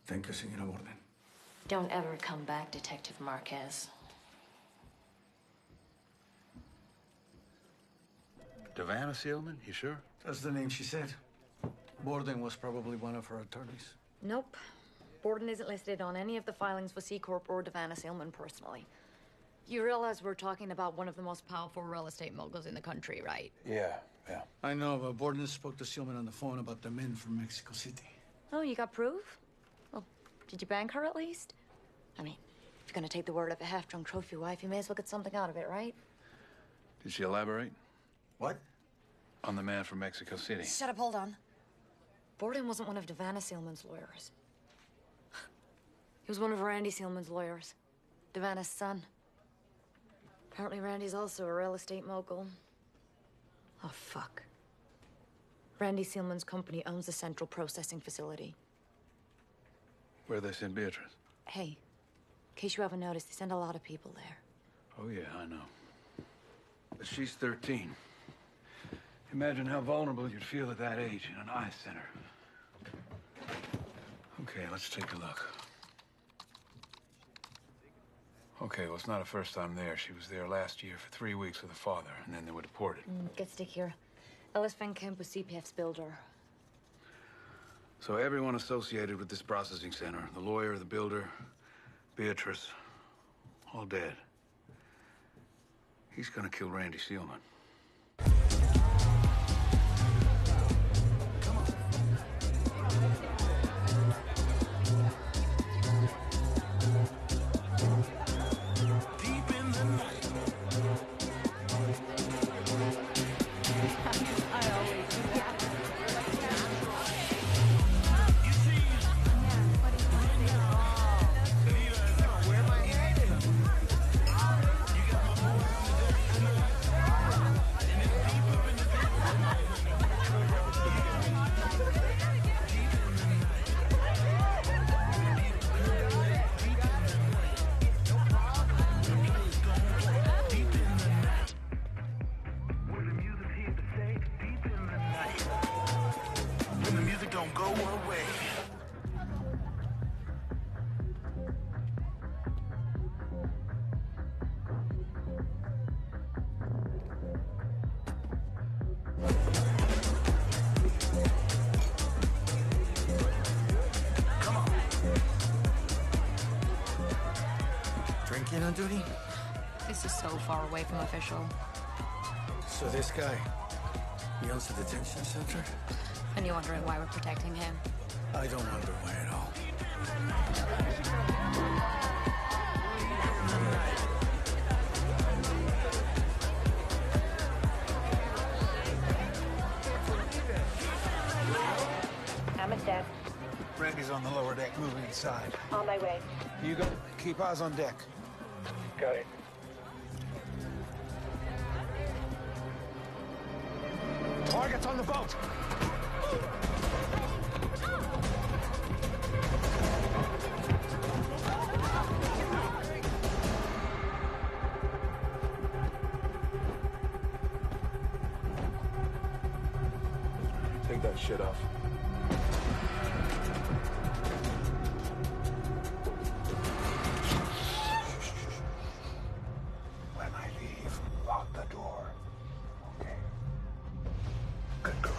Thank you, Señora Borden. Don't ever come back, Detective Marquez. Devana Seelman, you sure? That's the name she said. Borden was probably one of her attorneys. Nope. Borden isn't listed on any of the filings for C-Corp or Devana Seelman personally. You realize we're talking about one of the most powerful real estate moguls in the country, right? Yeah. I know, but Borden spoke to Seelman on the phone about the men from Mexico City. Oh, you got proof? Well, did you bank her at least? I mean, if you're gonna take the word of a half-drunk trophy wife, you may as well get something out of it, right? Did she elaborate? What? On the man from Mexico City. Shut up, hold on. Borden wasn't one of Devana Sealman's lawyers. He was one of Randy Sealman's lawyers. Devana's son. Apparently Randy's also a real estate mogul. Oh, fuck. Randy Sealman's company owns the central processing facility. Where they send Beatrice? Hey, in case you haven't noticed, they send a lot of people there. Oh, yeah, I know. But she's 13. Imagine how vulnerable you'd feel at that age in an eye center. Okay, let's take a look. Okay, well, it's not her first time there. She was there last year for 3 weeks with her father, and then they were deported. Get stickier. Ellis Van Kemp was CPF's builder. So everyone associated with this processing center, the lawyer, the builder, Beatrice, all dead. He's gonna kill Randy Sealman. Drinking on duty? This is so far away from official. So this guy, he owns the detention center? And you're wondering why we're protecting him? I don't wonder why at all. I'm at deck. Randy's on the lower deck, moving inside. On my way. You go. Keep eyes on deck. Got it. Target's on the boat! Take that shit off. When I leave, lock the door. Okay? Good girl.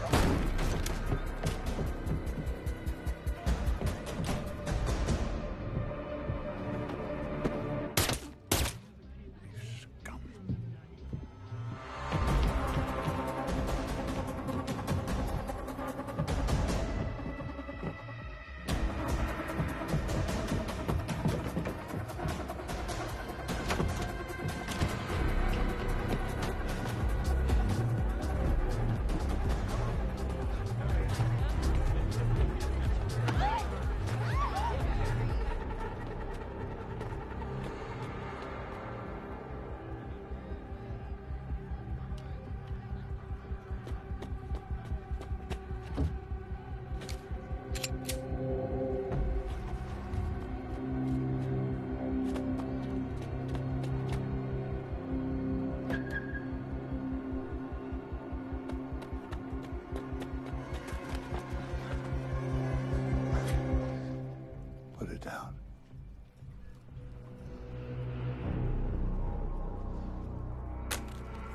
Put it down.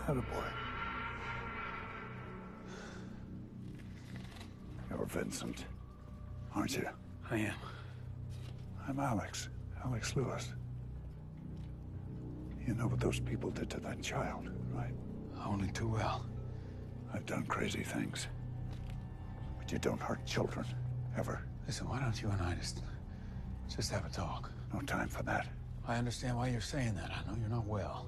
Attaboy. You're Vincent, aren't you? I am. I'm Alex. Alex Lewis. You know what those people did to that child, right? Only too well. I've done crazy things. But you don't hurt children, ever. Listen, why don't you and I just have a talk? No time for that. I understand why you're saying that. I know you're not well.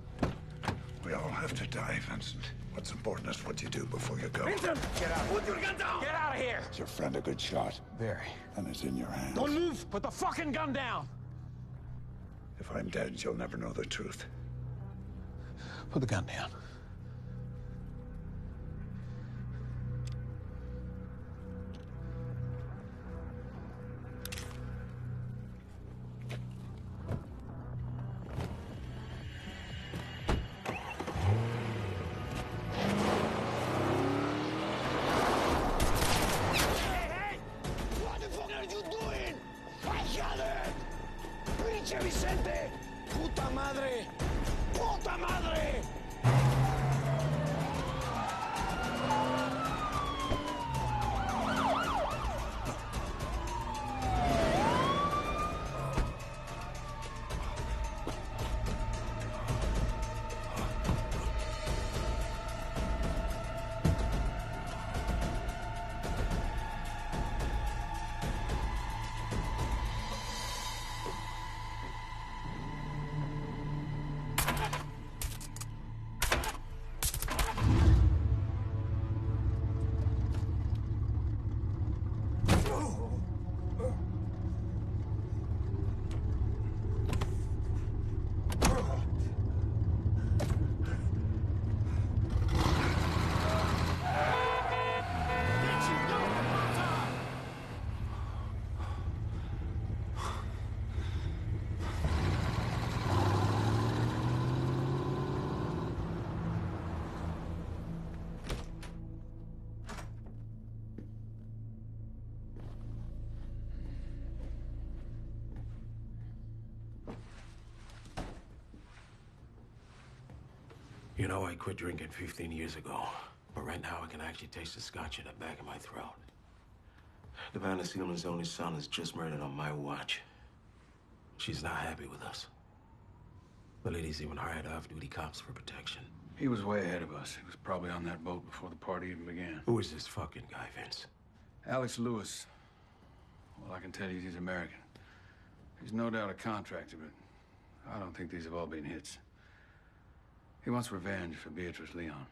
We all have to die, Vincent. What's important is what you do before you go. Vincent! Get out. Put your gun down! Get out of here! Is your friend a good shot? Very. And it's in your hands. Don't move! Put the fucking gun down! If I'm dead, you'll never know the truth. Put the gun down. Vicente! ¡Puta madre! ¡Puta madre! You know, I quit drinking 15 years ago. But right now, I can actually taste the scotch in the back of my throat. Devana Seelman's only son is just murdered on my watch. She's not happy with us. The lady's even hired off-duty cops for protection. He was way ahead of us. He was probably on that boat before the party even began. Who is this fucking guy, Vince? Alex Lewis. Well, I can tell you he's American. He's no doubt a contractor, but I don't think these have all been hits. He wants revenge for Beatrice Leon.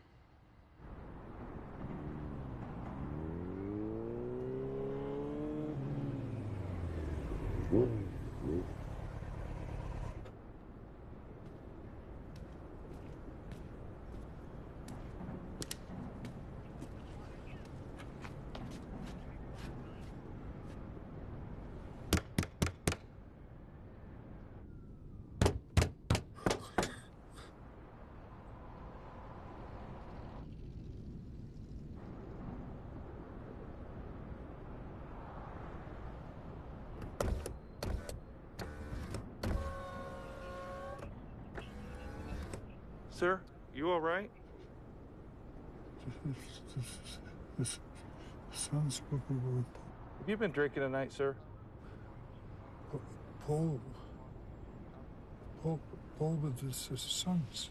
Sir, you all right? The son's... Have you been drinking tonight, sir? Paul with his sons.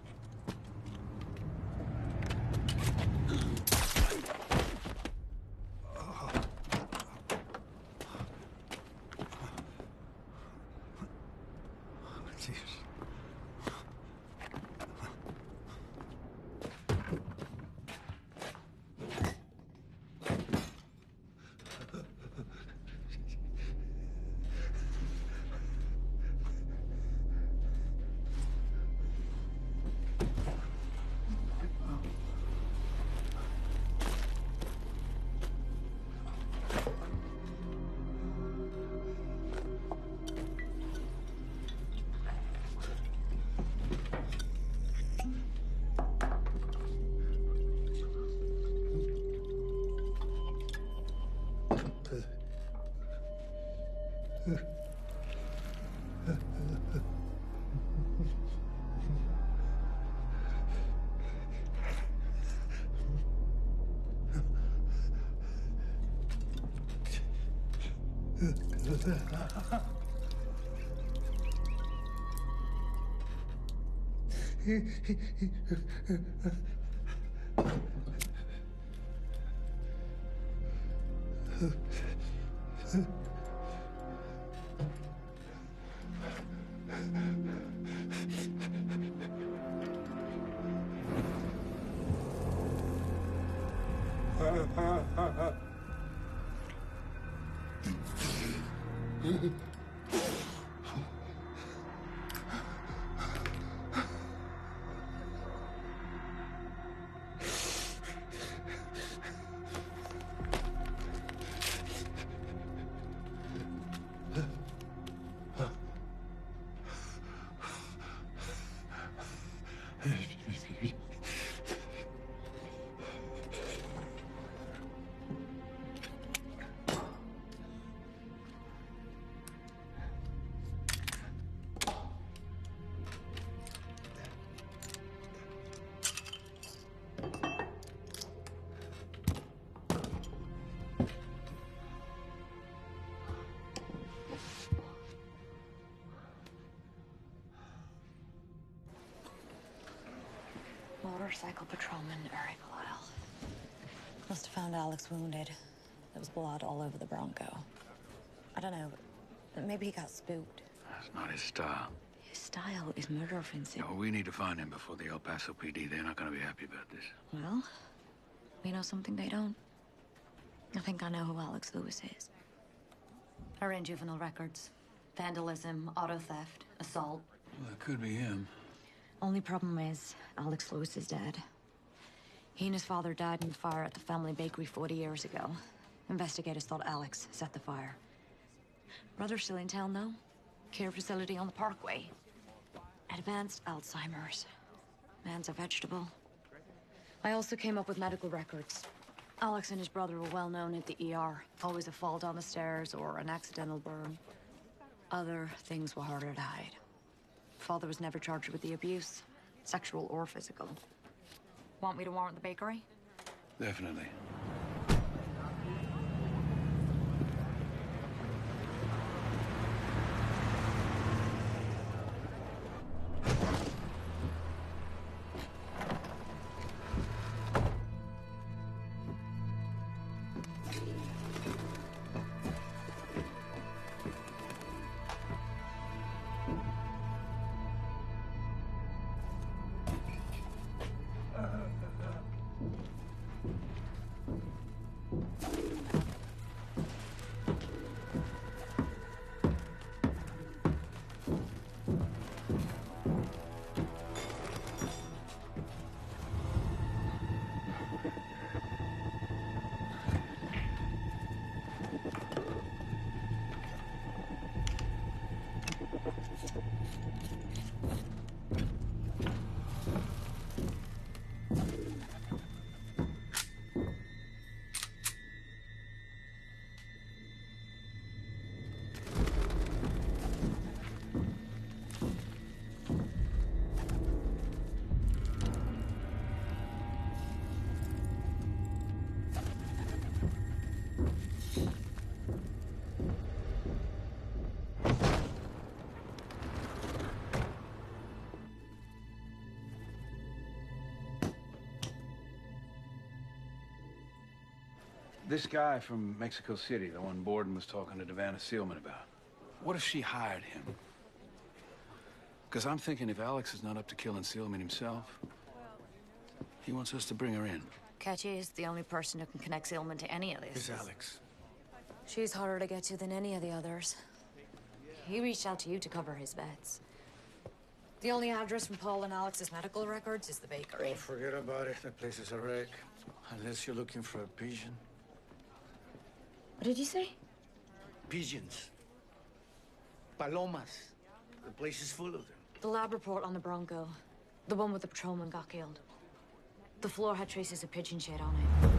Motorcycle patrolman Eric Lyle. Must have found Alex wounded. There was blood all over the Bronco. I don't know, but maybe he got spooked. That's not his style. His style is murder offensive. Yeah, well, we need to find him before the El Paso PD. They're not going to be happy about this. Well, we know something they don't. I think I know who Alex Lewis is. I ran juvenile records. Vandalism, auto theft, assault. Well, it could be him. Only problem is, Alex Lewis is dead. He and his father died in the fire at the family bakery 40 years ago. Investigators thought Alex set the fire. Brother's still in town, though. Care facility on the Parkway. Advanced Alzheimer's. Man's a vegetable. I also came up with medical records. Alex and his brother were well known at the ER. Always a fall down the stairs or an accidental burn. Other things were harder to hide. Father was never charged with the abuse, sexual or physical. Want me to warrant the bakery? Definitely. This guy from Mexico City, the one Borden was talking to Davana Seelman about. What if she hired him? Because I'm thinking if Alex is not up to killing Seelman himself, he wants us to bring her in. Catchy is the only person who can connect Seelman to any of this. Who's Alex? She's harder to get to than any of the others. He reached out to you to cover his bets. The only address from Paul and Alex's medical records is the bakery. Oh, forget about it. That place is a wreck. Unless you're looking for a pigeon. What did you say? Pigeons. Palomas. The place is full of them. The lab report on the Bronco. The one with the patrolman got killed. The floor had traces of pigeon shit on it.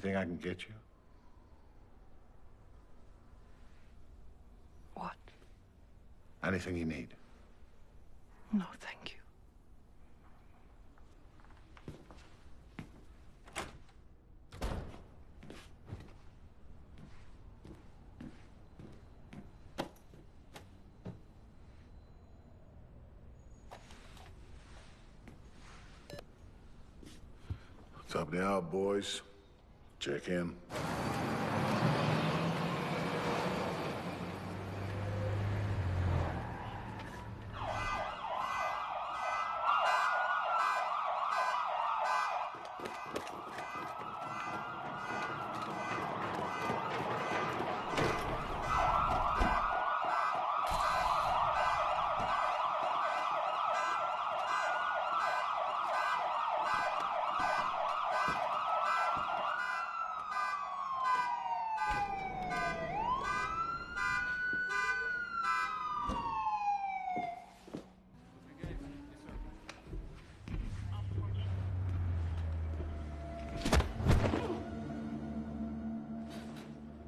Anything I can get you? What? Anything you need? No, thank you. Top of the hour, boys. Check in.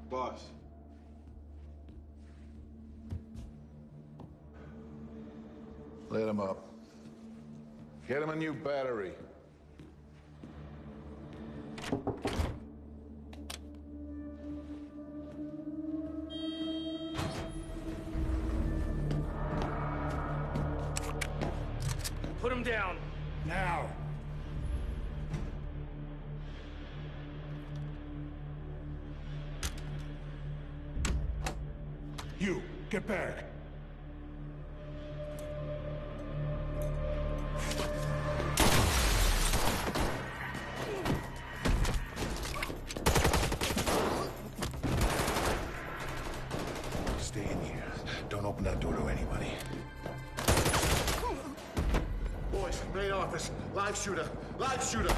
Boss. Let him up. Get him a new battery. Put him down. Now. You, get back. Stay in here. Don't open that door to anybody. Boys, main office. Live shooter. Live shooter.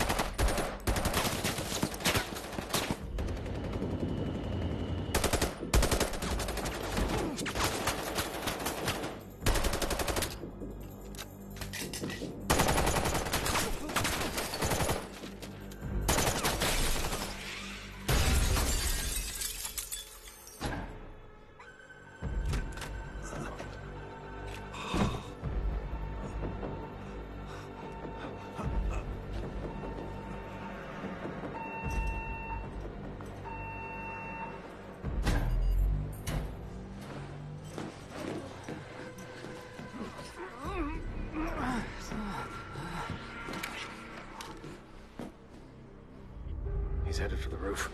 He's headed for the roof.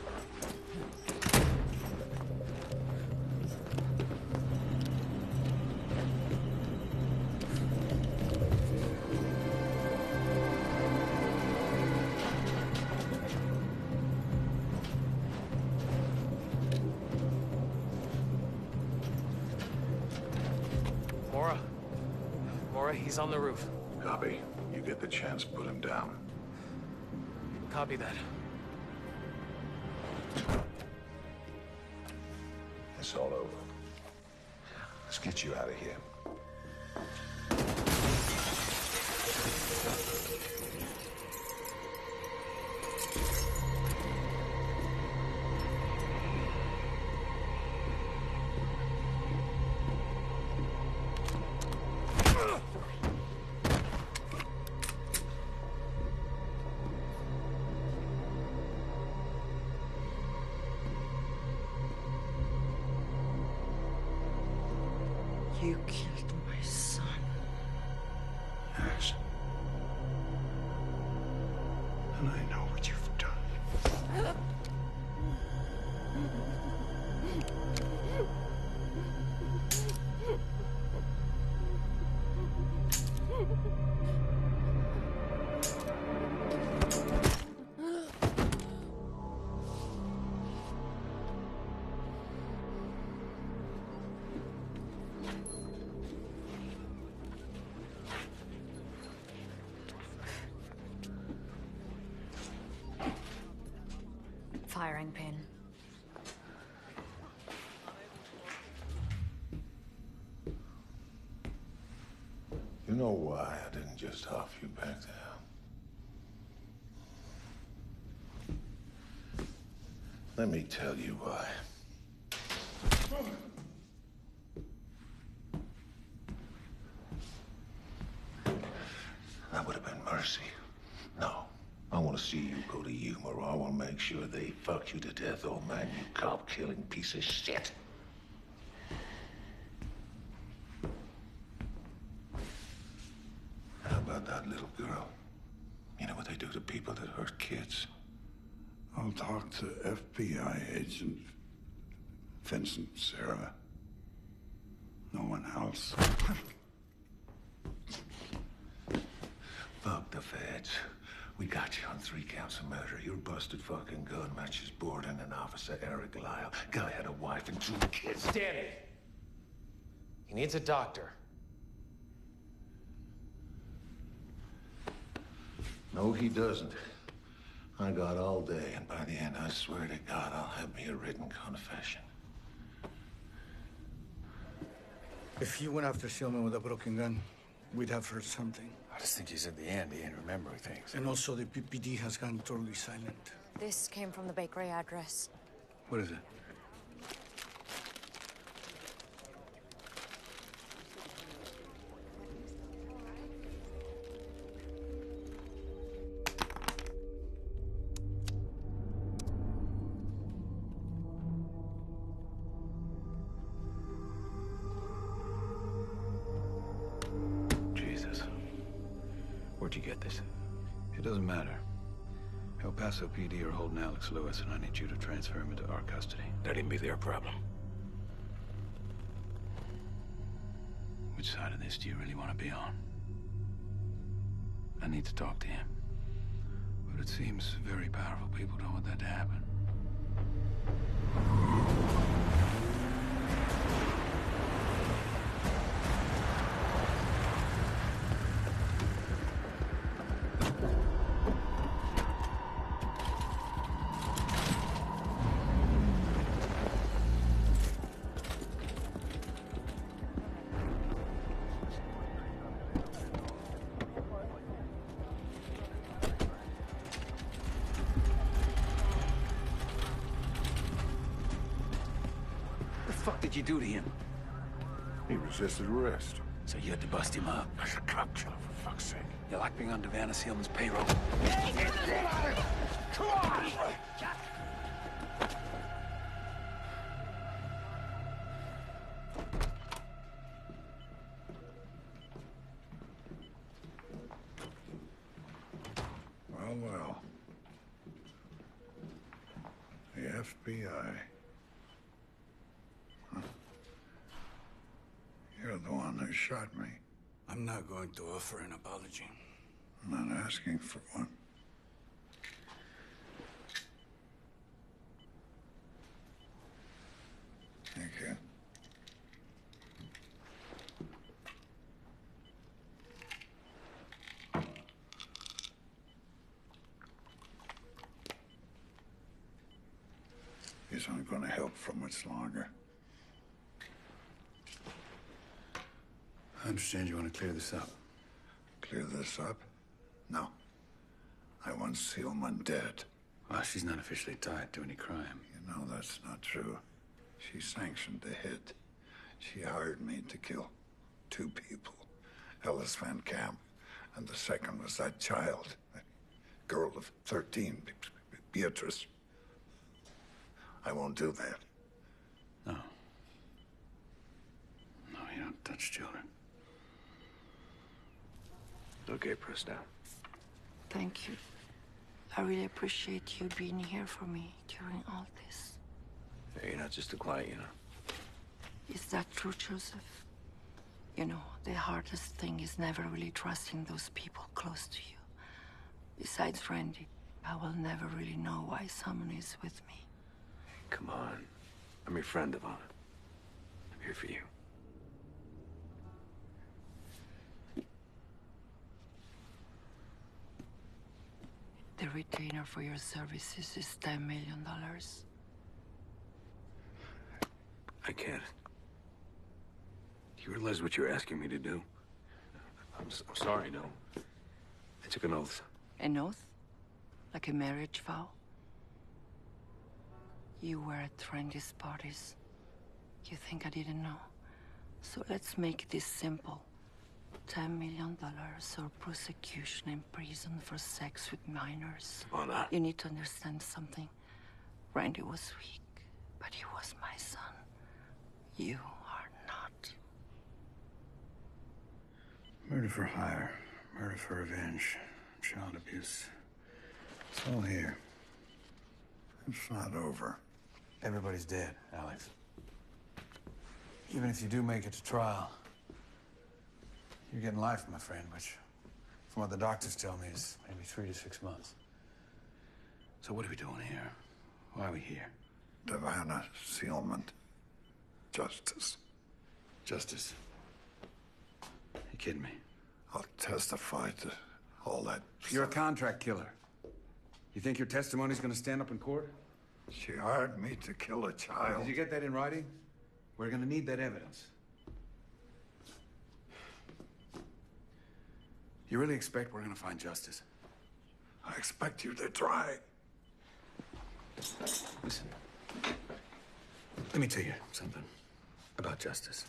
Mora, he's on the roof. Copy. You get the chance, put him down. Copy that. It's all over. Let's get you out of here. You killed my son. Yes. And I know what you've done. Firing pin. You know why I didn't just huff you back there? Let me tell you why. That would have been mercy. No. I want to see you go to Yuma. I want to make sure they fuck you to death, old man, you cop-killing piece of shit. How about that little girl? You know what they do to people that hurt kids? I'll talk to FBI agent Vincent Sarah. No one else. Fuck the feds. We got you on 3 counts of murder. Your busted fucking gun matches Borden and Officer Eric Lyle. Guy had a wife and 2 kids. Danny! He needs a doctor. No, he doesn't. I got all day, and by the end, I swear to God, I'll have me a written confession. If you went after Seelman with a broken gun, we'd have heard something. I just think he's at the end. He ain't remembering things. And also, the PPD has gone totally silent. This came from the bakery address. What is it? Where'd you get this? It doesn't matter. El Paso PD are holding Alex Lewis, and I need you to transfer him into our custody. Let him be their problem. Which side of this do you really want to be on? I need to talk to him. But it seems very powerful people don't want that to happen. What the fuck did you do to him? He resisted arrest. So you had to bust him up. He's a cop killer, for fuck's sake. You like being on Devana Seelman's payroll. Come on! Well. The FBI. Huh. You're the one who shot me. I'm not going to offer an apology. I'm not asking for one. Thank you. This aren't going to help for much longer. I understand you want to clear this up. Clear this up? No. I want Seelman dead. Well, she's not officially tied to any crime. You know that's not true. She sanctioned the hit. She hired me to kill 2 people. Ellis Van Camp, and the second was that child. A girl of 13, Beatrice. I won't do that. No. No, you don't touch children. Okay, press down. Thank you. I really appreciate you being here for me during all this. Hey, you're not just a client, you know. Is that true, Joseph? You know, the hardest thing is never really trusting those people close to you. Besides Randy, I will never really know why someone is with me. Come on. I'm your friend, Devana. I'm here for you. The retainer for your services is $10 million. I can't. Do you realize what you're asking me to do? I'm sorry, no. I took an oath. An oath? Like a marriage vow? You were at Randy's parties. You think I didn't know? So let's make this simple. $10 million or prosecution in prison for sex with minors. Mona. You need to understand something. Randy was weak, but he was my son. You are not. Murder for hire, murder for revenge, child abuse. It's all here. It's not over. Everybody's dead, Alex. Even if you do make it to trial, you're getting life, my friend, which, from what the doctors tell me, is maybe 3 to 6 months. So what are we doing here? Why are we here? Devana Sealman. Justice. Justice? You kidding me? I'll testify to all that. You're a contract killer. You think your testimony's gonna stand up in court? She hired me to kill a child. Did you get that in writing? We're gonna need that evidence. You really expect we're gonna find justice? I expect you to try. Listen, let me tell you something about justice.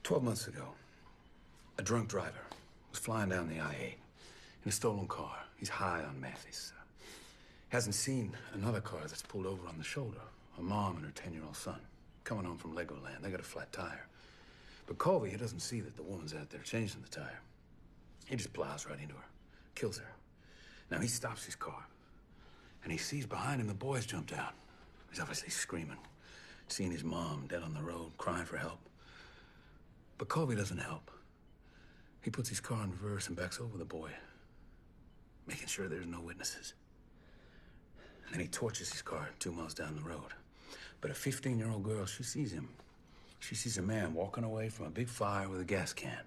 12 months ago, a drunk driver was flying down the I-8 in a stolen car. He's high on meth. He hasn't seen another car that's pulled over on the shoulder. A mom and her 10-year-old son coming home from Legoland. They got a flat tire. But Colby, he doesn't see that the woman's out there changing the tire. He just plows right into her, kills her. Now he stops his car, and he sees behind him the boys jumped out. He's obviously screaming, seeing his mom dead on the road, crying for help. But Colby doesn't help. He puts his car in reverse and backs over the boy, making sure there's no witnesses. And then he torches his car 2 miles down the road. But a 15-year-old girl, she sees him. She sees a man walking away from a big fire with a gas can.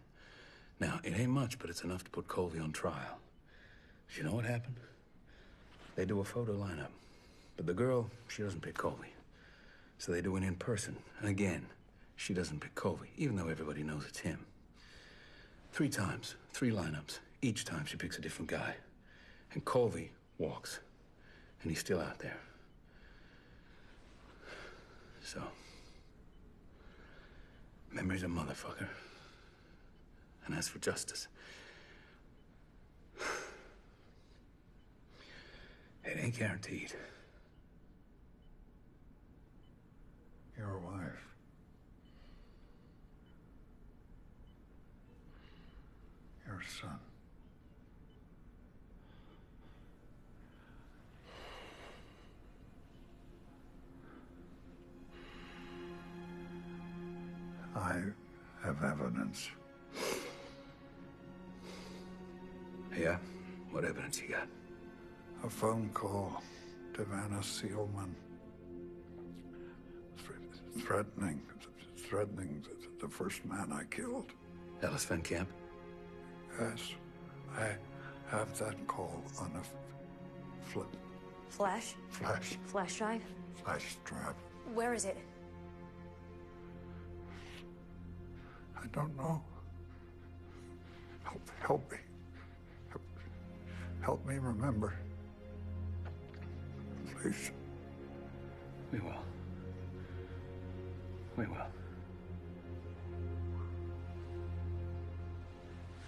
Now, it ain't much, but it's enough to put Colby on trial. You know what happened? They do a photo lineup. But the girl, she doesn't pick Colby. So they do an in-person. And again, she doesn't pick Colby, even though everybody knows it's him. 3 times, 3 lineups. Each time she picks a different guy. And Colby walks. And he's still out there. So, memory's a motherfucker. And as for justice, it ain't guaranteed. Your wife. Your son. I have evidence. Yeah? What evidence you got? A phone call. Devana Sealman. Threatening the first man I killed. Ellis Van Camp? Yes. I have that call on a Flash? flash Flash drive? Where is it? I don't know. Help me. Help me remember. Please. We will. We will.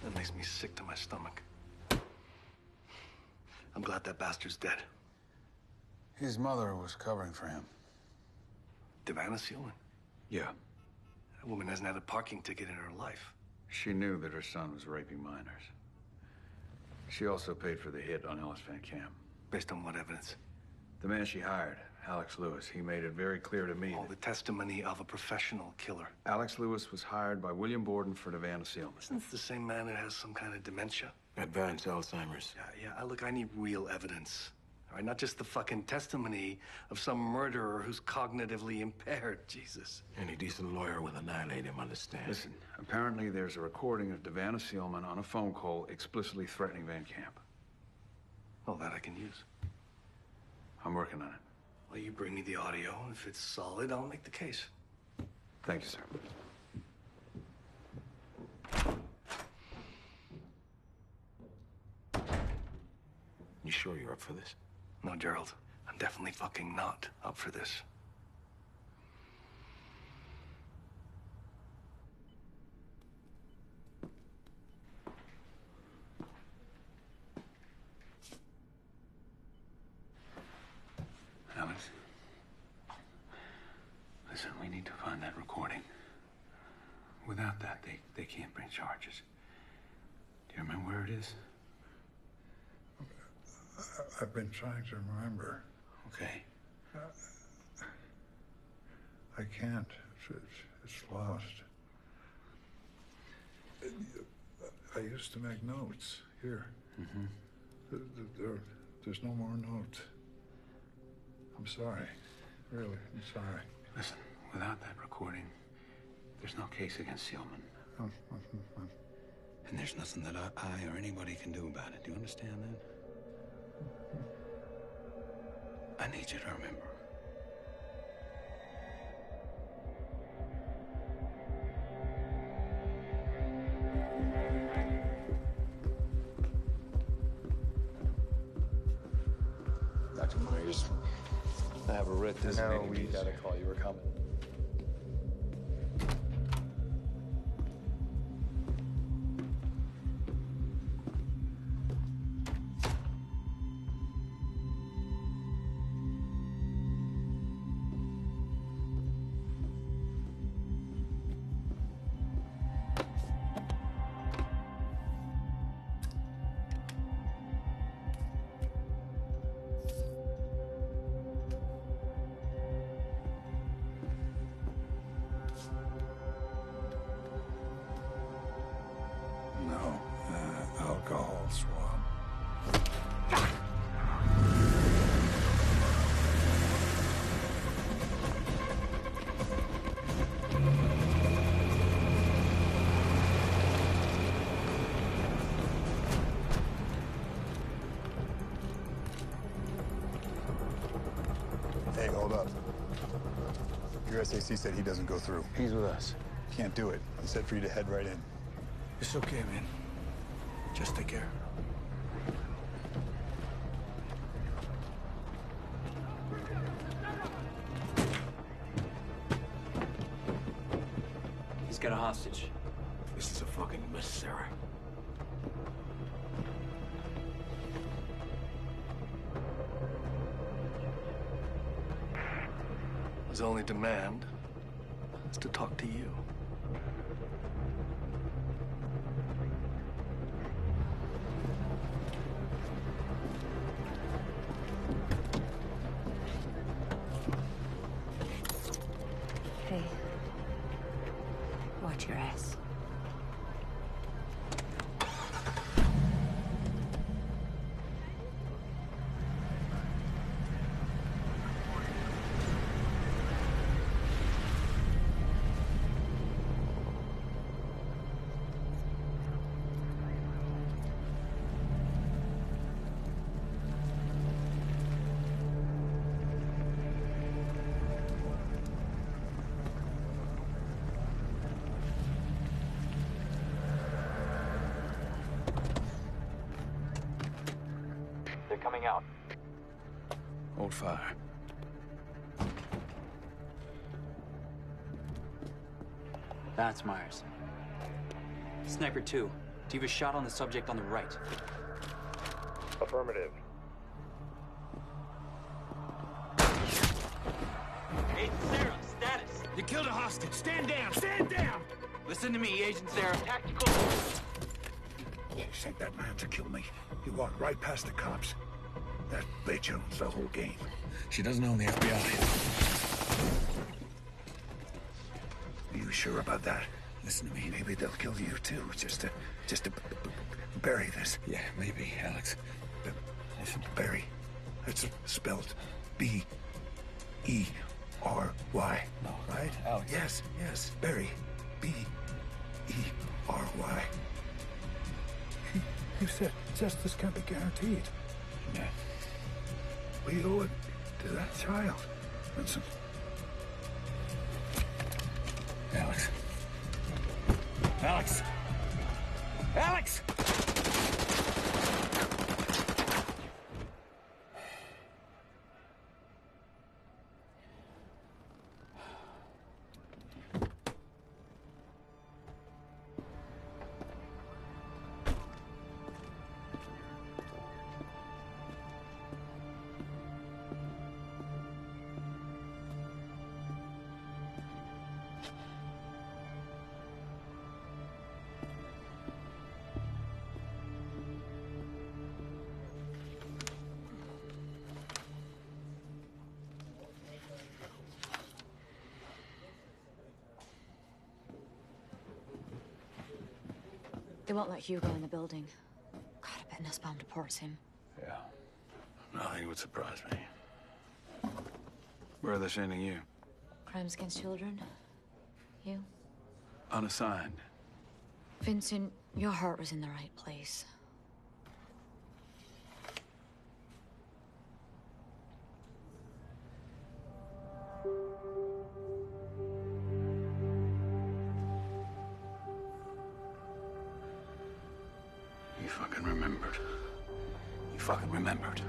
That makes me sick to my stomach. I'm glad that bastard's dead. His mother was covering for him. Devana Sealman? Yeah. That woman hasn't had a parking ticket in her life. She knew that her son was raping minors. She also paid for the hit on Ellis Van Camp. Based on what evidence? The man she hired, Alex Lewis, he made it very clear to me. The testimony of a professional killer. Alex Lewis was hired by William Borden for Devana Sealman. Isn't this the same man that has some kind of dementia? Advanced Alzheimer's. Yeah, look, I need real evidence. All right, not just the fucking testimony of some murderer who's cognitively impaired. Jesus. Any decent lawyer will annihilate him, understand? Listen, apparently there's a recording of Devana Sealman on a phone call explicitly threatening Van Camp. Oh, that I can use. I'm working on it. Well, you bring me the audio. If it's solid, I'll make the case. Thank you, sir. You sure you're up for this? No, Gerald. I'm definitely fucking not up for this. Alex, listen, we need to find that recording. Without that, they can't bring charges. Do you remember where it is? I've been trying to remember. Okay. I can't. It's lost. I used to make notes here. Mm-hmm. There's no more notes. I'm sorry. Really, I'm sorry. Listen, without that recording, there's no case against Seelman. And there's nothing that I or anybody can do about it. Do you understand that? I need you to remember. Dr. Myers, I have a writ designating No, we these. got a call. You were coming. No, alcohol swab. Hey, hold up. Your SAC said he doesn't go through. He's with us. Can't do it. He said for you to head right in. It's okay, man. Just take care. He's got a hostage. This is a fucking mess, Sarah. His only demand is to talk to you. Hey, watch your ass. They're coming out. Hold fire. That's Myers. Sniper 2, do you have a shot on the subject on the right? Affirmative. Agent Sarah, status! You killed a hostage. Stand down. Stand down. Listen to me, Agent Sarah. Tactical. She sent that man to kill me. He walked right past the cops. That bitch owns the whole game. She doesn't own the FBI. Are you sure about that? Listen to me. Maybe they'll kill you too, just to bury this. Yeah, maybe, Alex. Listen, Barry. It's spelled B-E-R-Y. No, right? Alex. Yes, Barry. B-E-R-Y. You said justice can't be guaranteed. Yeah. We owe it to that child. Vincent. Alex. Alex! Alex! They won't let Hugo in the building. God, I bet Nussbaum deports him. Yeah. Nothing would surprise me. Where are they sending you? Crimes against children? You? Unassigned. Vincent, your heart was in the right place. You fucking remembered. You fucking remembered.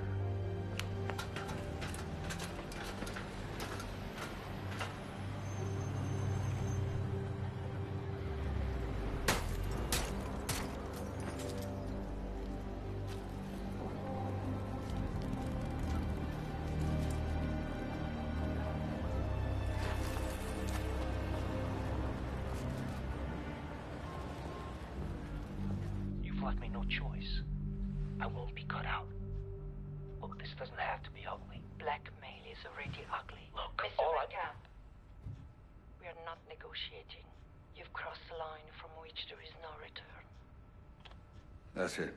You've left me no choice. I won't be cut out. Look, this doesn't have to be ugly. Blackmail is already ugly. Look, Mr. all Camp, we are not negotiating. You've crossed the line from which there is no return. That's it.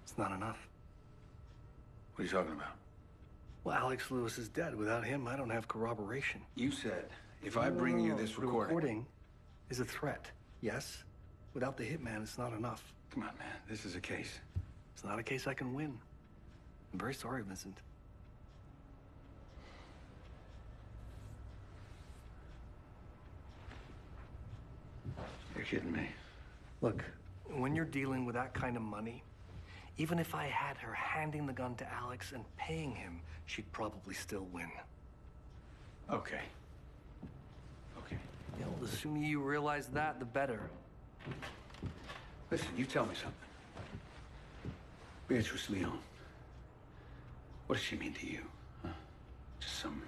It's not enough. What are you talking about? Well, Alex Lewis is dead. Without him, I don't have corroboration. You said, if I bring you this The recording... recording is a threat, yes? Without the hitman, it's not enough. Come on, man. This is a case. It's not a case I can win. I'm very sorry, Vincent. You're kidding me. Look, when you're dealing with that kind of money, even if I had her handing the gun to Alex and paying him, she'd probably still win. Okay. Okay. Yeah, well, the sooner you realize that, the better. Listen, you tell me something. Beatrice Leon. What does she mean to you? Huh? Just some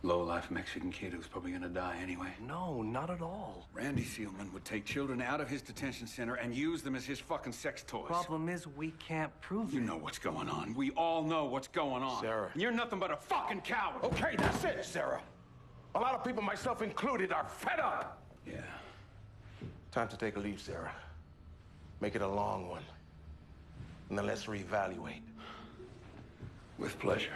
low-life Mexican kid who's probably gonna die anyway? No, not at all. Randy Seelman would take children out of his detention center and use them as his fucking sex toys. Problem is, we can't prove it. You know what's going on. We all know what's going on. Sarah. And you're nothing but a fucking coward. Okay, that's it, Sarah. A lot of people, myself included, are fed up. Yeah. Time to take a leave, Sarah. Make it a long one. And then let's reevaluate. With pleasure.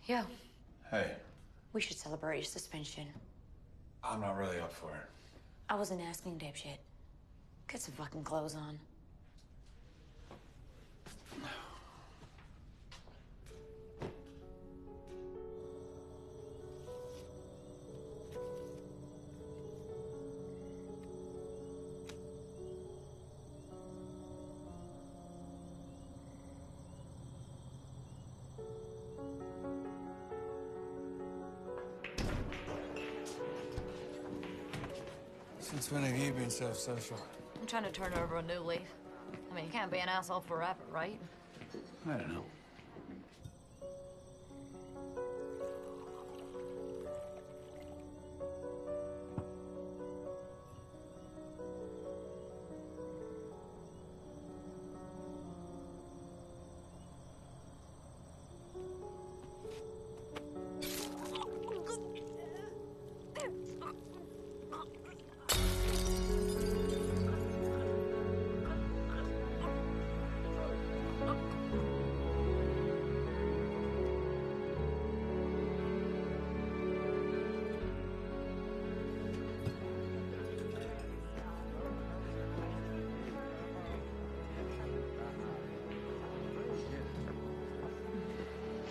Yeah, Hey, we should celebrate your suspension. I'm not really up for it. I wasn't asking dipshit. Get some fucking clothes on. Since when have you been self-social? I'm trying to turn over a new leaf. I mean, you can't be an asshole forever, right? I don't know.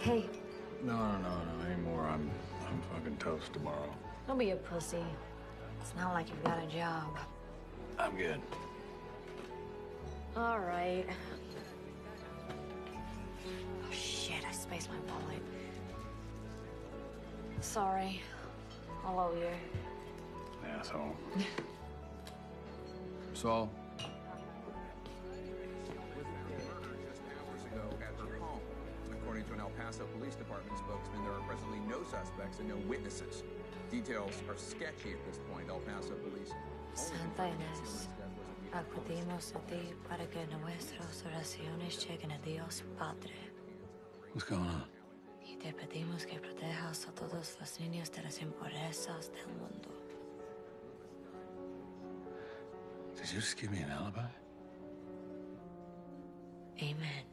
Hey, No anymore. I'm fucking toast tomorrow. don't be a pussy. It's not like you've got a job. I'm good. All right. Oh, shit, I spaced my wallet. Sorry. I'll owe you. Asshole. Saul? According to an El Paso Police Department spokesman, there are presently no suspects and no witnesses. Details are sketchy at this point, El Paso police. Santa Inés, acudimos a ti para que nuestras oraciones lleguen a Dios Padre. What's going on? Y te pedimos que protejas a todos los niños de las impurezas del mundo. Did you just give me an alibi? Amen.